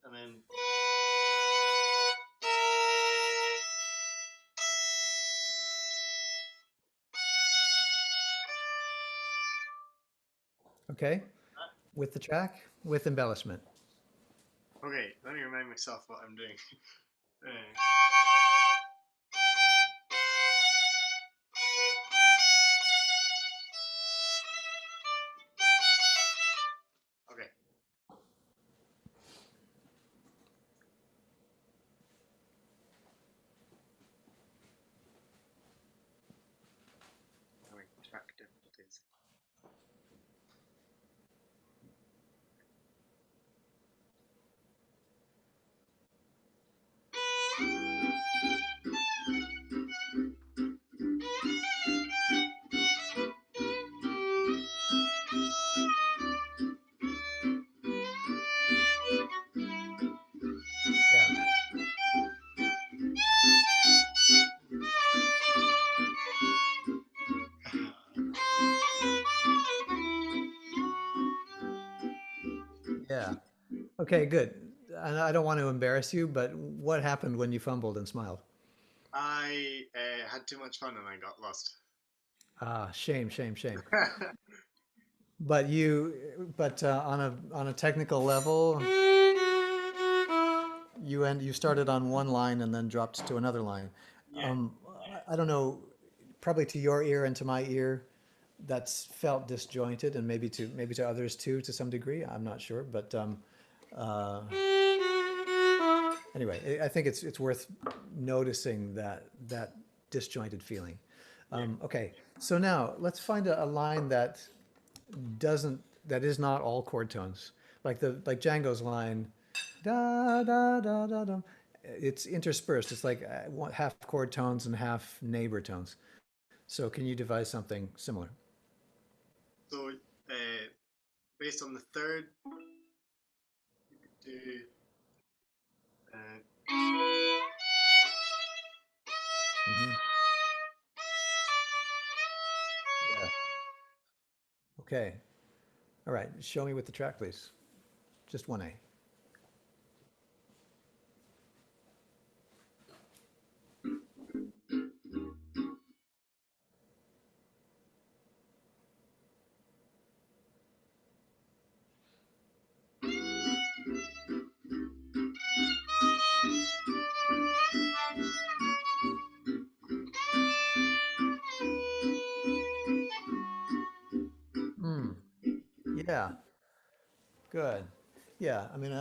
G: And then
C: Okay, with the track, with embellishment.
G: okay, let me remind myself what I'm doing. Uh, okay. Having track difficulties.
C: Yeah. Yeah. Okay, good. And I don't want to embarrass you, but what happened when you fumbled and smiled?
G: I had too much fun and I got lost.
C: Ah, shame, shame, shame. But on a technical level, you started on one line and then dropped to another line.
G: Yeah.
C: I don't know, probably to your ear and to my ear, that's felt disjointed, and maybe to others too, to some degree. I'm not sure, but uh, anyway, I think it's worth noticing that disjointed feeling. Okay, so now let's find a line that is not all chord tones, like Django's line, da da da da da. It's interspersed. It's like half chord tones and half neighbor tones. So can you devise something similar?
G: So, based on the third, you could do.
C: Mhm. Yeah. Okay. All right. Show me with the track, please. Just one A. Hmm. Yeah. Good. Yeah. I mean,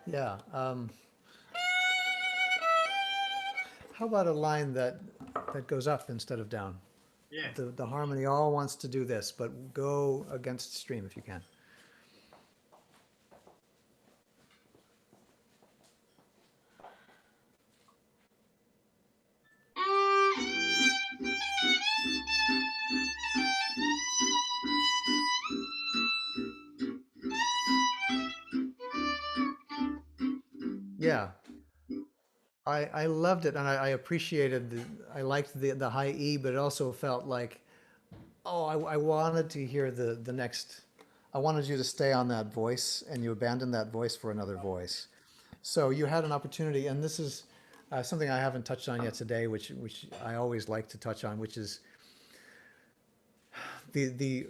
C: yeah. How about a line that goes up instead of down?
G: Yeah.
C: The harmony all wants to do this, but go against stream if you can. Yeah. I loved it, and I appreciated I liked the high E, but it also felt like, oh, I wanted to hear the next. I wanted you to stay on that voice, and you abandoned that voice for another voice. So you had an opportunity, and this is something I haven't touched on yet today, which I always like to touch on, which is the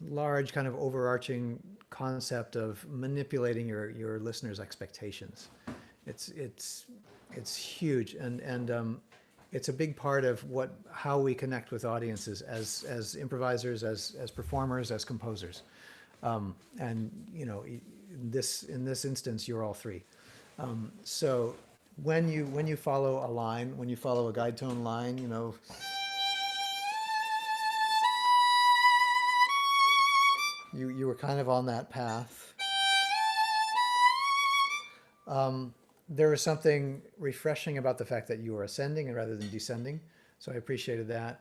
C: large kind of overarching concept of manipulating your listeners' expectations. It's huge, and it's a big part of how we connect with audiences as improvisers, as performers, as composers. And in this instance, you're all three. So when you follow a line, when you follow a guide tone line, you were kind of on that path. There was something refreshing about the fact that you were ascending rather than descending, so I appreciated that.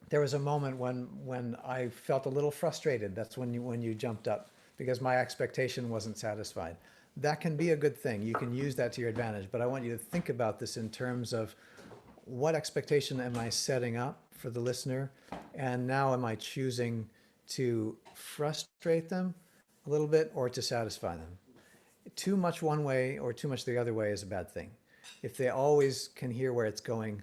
C: There was a moment when I felt a little frustrated. That's when you jumped up because my expectation wasn't satisfied. That can be a good thing. You can use that to your advantage, but I want you to think about this in terms of what expectation am I setting up for the listener, and now am I choosing to frustrate them a little bit or to satisfy them? Too much one way or too much the other way is a bad thing. If they always can hear where it's going,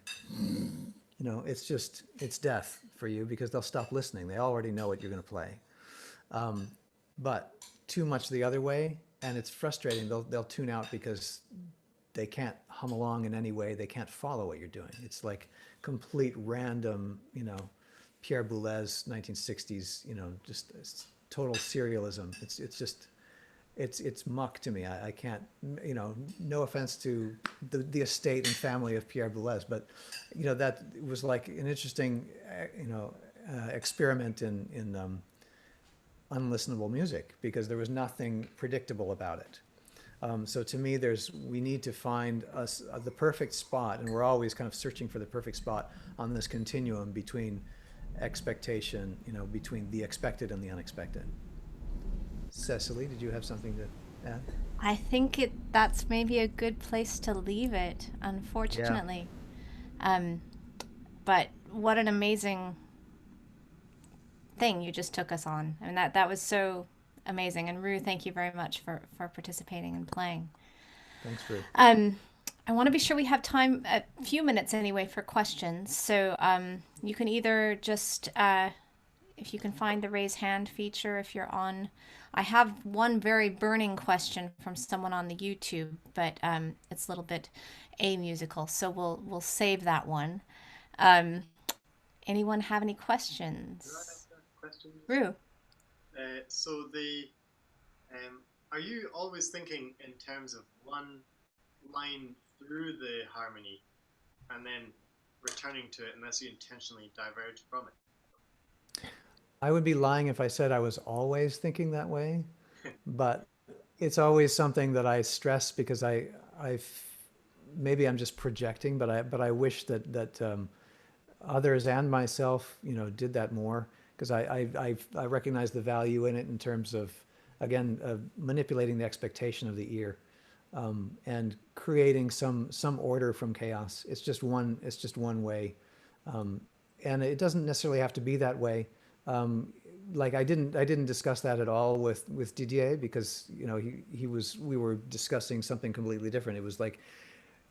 C: it's death for you because they'll stop listening. They already know what you're going to play. But too much the other way, and it's frustrating. They'll tune out because they can't hum along in any way. They can't follow what you're doing. It's like complete random, Pierre Boulez, 1960s, just total serialism. It's muck to me. I can't, no offense to the estate and family of Pierre Boulez, but that was like an interesting, experiment in unlistenable music because there was nothing predictable about it. So to me, we need to find the perfect spot, and we're always kind of searching for the perfect spot on this continuum between expectation, between the expected and the unexpected. Cecily, did you have something to add?
B: I think that's maybe a good place to leave it, unfortunately. But what an amazing thing you just took us on. I mean, that was so amazing. And Rue, thank you very much for participating and playing.
C: Thanks, Rue.
B: I want to be sure we have time, a few minutes anyway, for questions. So you can either just if you can find the raise hand feature if you're on. I have one very burning question from someone on the YouTube, but it's a little bit amusical, so we'll save that one. Um, Anyone have any questions?
G: Question.
B: Rue.
G: So are you always thinking in terms of one line through the harmony and then returning to it unless you intentionally diverge from it?
C: I would be lying if I said I was always thinking that way, but it's always something that I stress because maybe I'm just projecting, but I wish that others and myself, did that more, because I recognize the value in it in terms of, again, manipulating the expectation of the ear, and creating some order from chaos. It's just one way, and it doesn't necessarily have to be that way. Like I didn't discuss that at all with Didier, because we were discussing something completely different. It was like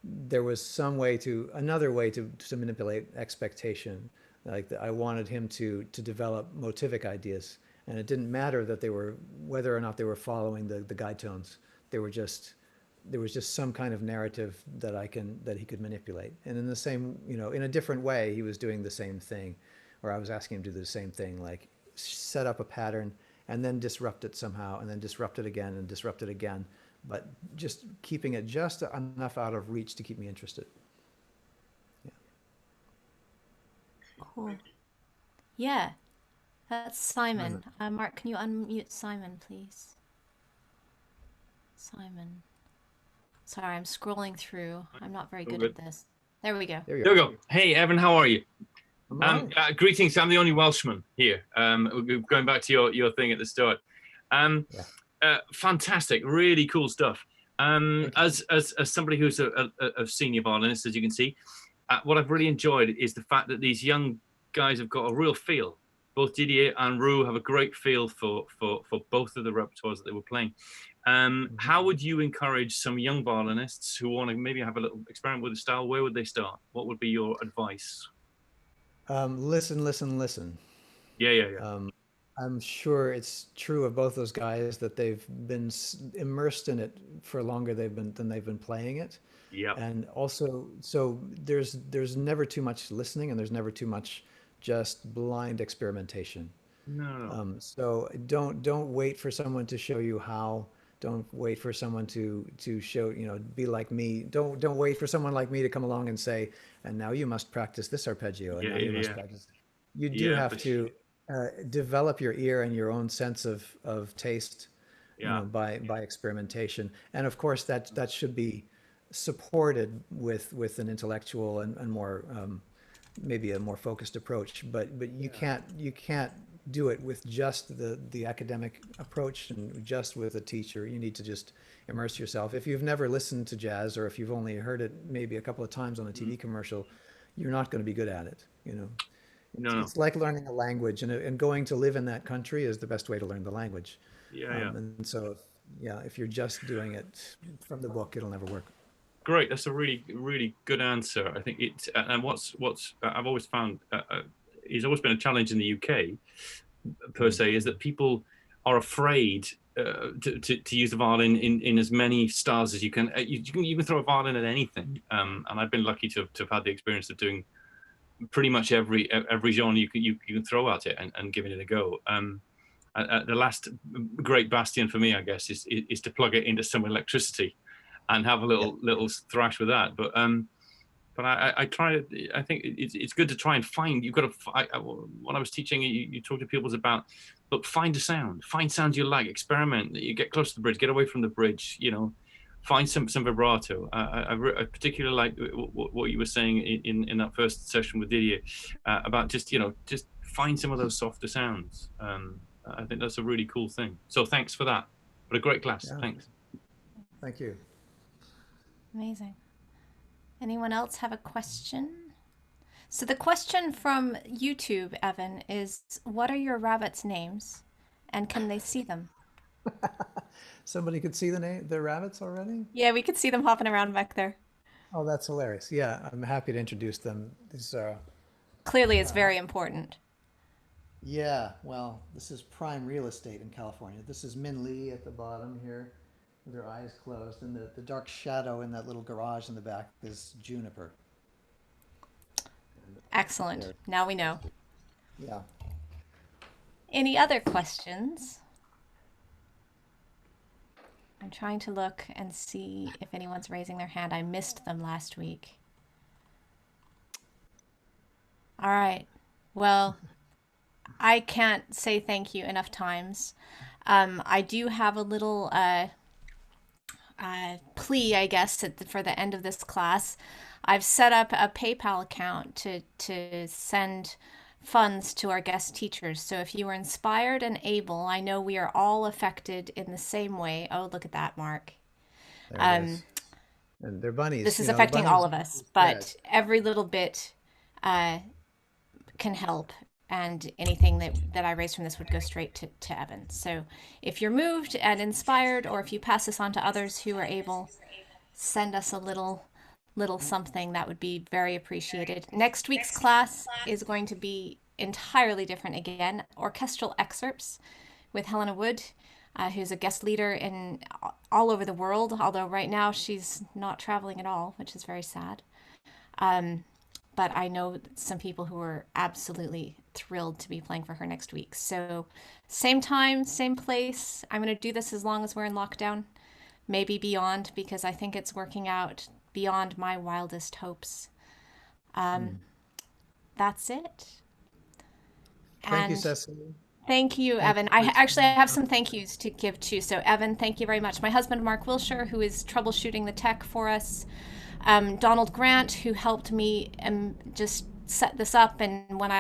C: there was another way to manipulate expectation. Like I wanted him to develop motivic ideas, and it didn't matter that whether or not they were following the guide tones. There was just some kind of narrative that he could manipulate. And in the same, in a different way, he was doing the same thing, or I was asking him to do the same thing, like set up a pattern and then disrupt it somehow, and then disrupt it again and disrupt it again, but just keeping it just enough out of reach to keep me interested. Yeah.
B: Cool. Yeah, that's Simon. Mark, can you unmute Simon, please? Simon. Sorry, I'm scrolling through. I'm not very good at this. There we go.
C: There you
H: There we
C: go.
H: go. Hey, Evan, how are you?
C: I'm all right.
H: Greetings. I'm the only Welshman here. Going back to your thing at the start. Fantastic, really cool stuff. As somebody who's a senior violinist, as you can see, what I've really enjoyed is the fact that these young guys have got a real feel. Both Didier and Rue have a great feel for both of the repertoires that they were playing. How would you encourage some young violinists who want to maybe have a little experiment with the style? Where would they start? What would be your advice?
C: Listen.
H: Yeah.
C: I'm sure it's true of both those guys that they've been immersed in it for longer than they've been playing it.
H: Yeah.
C: And also, so there's never too much listening, and there's never too much just blind experimentation.
H: No.
C: So don't wait for someone to show you how. Don't wait for someone to show, be like me. Don't wait for someone like me to come along and say, and now you must practice this arpeggio, and now you must practice. You do have to develop your ear and your own sense of taste, by experimentation. And of course that should be supported with an intellectual and more, maybe a more focused approach. But you can't do it with just the academic approach and just with a teacher. You need to just immerse yourself. If you've never listened to jazz, or if you've only heard it maybe a couple of times on a TV commercial, you're not going to be good at it. It's like learning a language, and going to live in that country is the best way to learn the language. And so, if you're just doing it from the book, it'll never work.
H: Great. That's a really, really good answer. I think it's, and what's I've always found is always been a challenge in the UK per se, is that people are afraid to use the violin in as many styles as you can. You can throw a violin at anything, and I've been lucky to have had the experience of doing pretty much every genre you can throw at it and giving it a go. The last great bastion for me, I guess, is to plug it into some electricity and have a little thrash with that. But I try. I think it's good to try and find. You've got to. When I was teaching, you talk to pupils about, look, find a sound. Find sounds you like. Experiment. You get close to the bridge. Get away from the bridge. Find some vibrato. I particularly like what you were saying in that first session with Didier about just find some of those softer sounds. I think that's a really cool thing. So thanks for that. What a great class.
C: Yeah.
H: Thanks.
C: Thank you.
B: Amazing. Anyone else have a question? So the question from YouTube, Evan, is what are your rabbits' names, and can they see them?
C: Somebody could see the rabbits already?
B: Yeah, we could see them hopping around back there.
C: Oh, that's hilarious. Yeah, I'm happy to introduce them.
B: Clearly, it's very important.
C: Yeah, well, this is prime real estate in California. This is Min Lee at the bottom here with her eyes closed, and the dark shadow in that little garage in the back is Juniper. And
B: Excellent.
C: there,
B: Now we know.
C: yeah.
B: Any other questions? I'm trying to look and see if anyone's raising their hand. I missed them last week. All right. Well, I can't say thank you enough times. I do have a little plea, I guess, for the end of this class. I've set up a PayPal account to send funds to our guest teachers. So if you are inspired and able, I know we are all affected in the same way. Oh, look at that, Mark.
C: There it
B: Um,
C: is. And they're bunnies.
B: this
C: You
B: is
C: know,
B: affecting all
C: bunnies
B: of us,
C: is bread.
B: but every little bit uh, can help. And anything that I raise from this would go straight to Evan. So if you're moved and inspired, or if you pass this on to others who are able, send us a little something. That would be very appreciated. Next week's class is going to be entirely different again. Orchestral excerpts with Helena Wood, who's a guest leader in all over the world, although right now she's not traveling at all, which is very sad. But I know some people who are absolutely thrilled to be playing for her next week. So same time, same place. I'm going to do this as long as we're in lockdown, maybe beyond, because I think it's working out beyond my wildest hopes. That's it.
C: Thank you,
B: And
C: Cecily.
B: thank you,
C: Thank
B: Evan.
C: you for
B: I
C: spending
B: have some
C: time.
B: thank yous to give too. So, Evan, thank you very much. My husband, Mark Wilshire, who is troubleshooting the tech for us. Donald Grant, who helped me just set this up. And when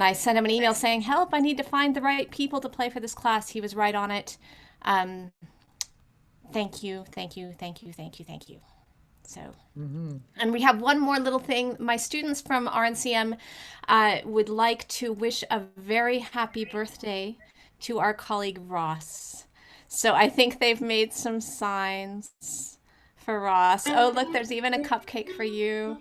B: I sent him an email saying, "Help, I need to find the right people to play for this class," he was right on it. Thank you, thank you, thank you, thank you, thank you. So, and we have one more little thing. My students from RNCM would like to wish a very happy birthday to our colleague Ross. So I think they've made some signs for Ross. Oh, look, there's even a cupcake for you.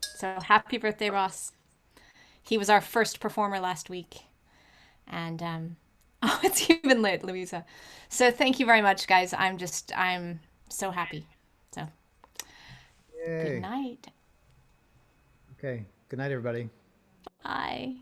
B: So happy birthday, Ross. He was our first performer last week. And oh, it's even lit, Louisa. So thank you very much, guys. I'm so happy. So good
C: Yay.
B: night.
C: Okay. Good night, everybody.
B: Bye.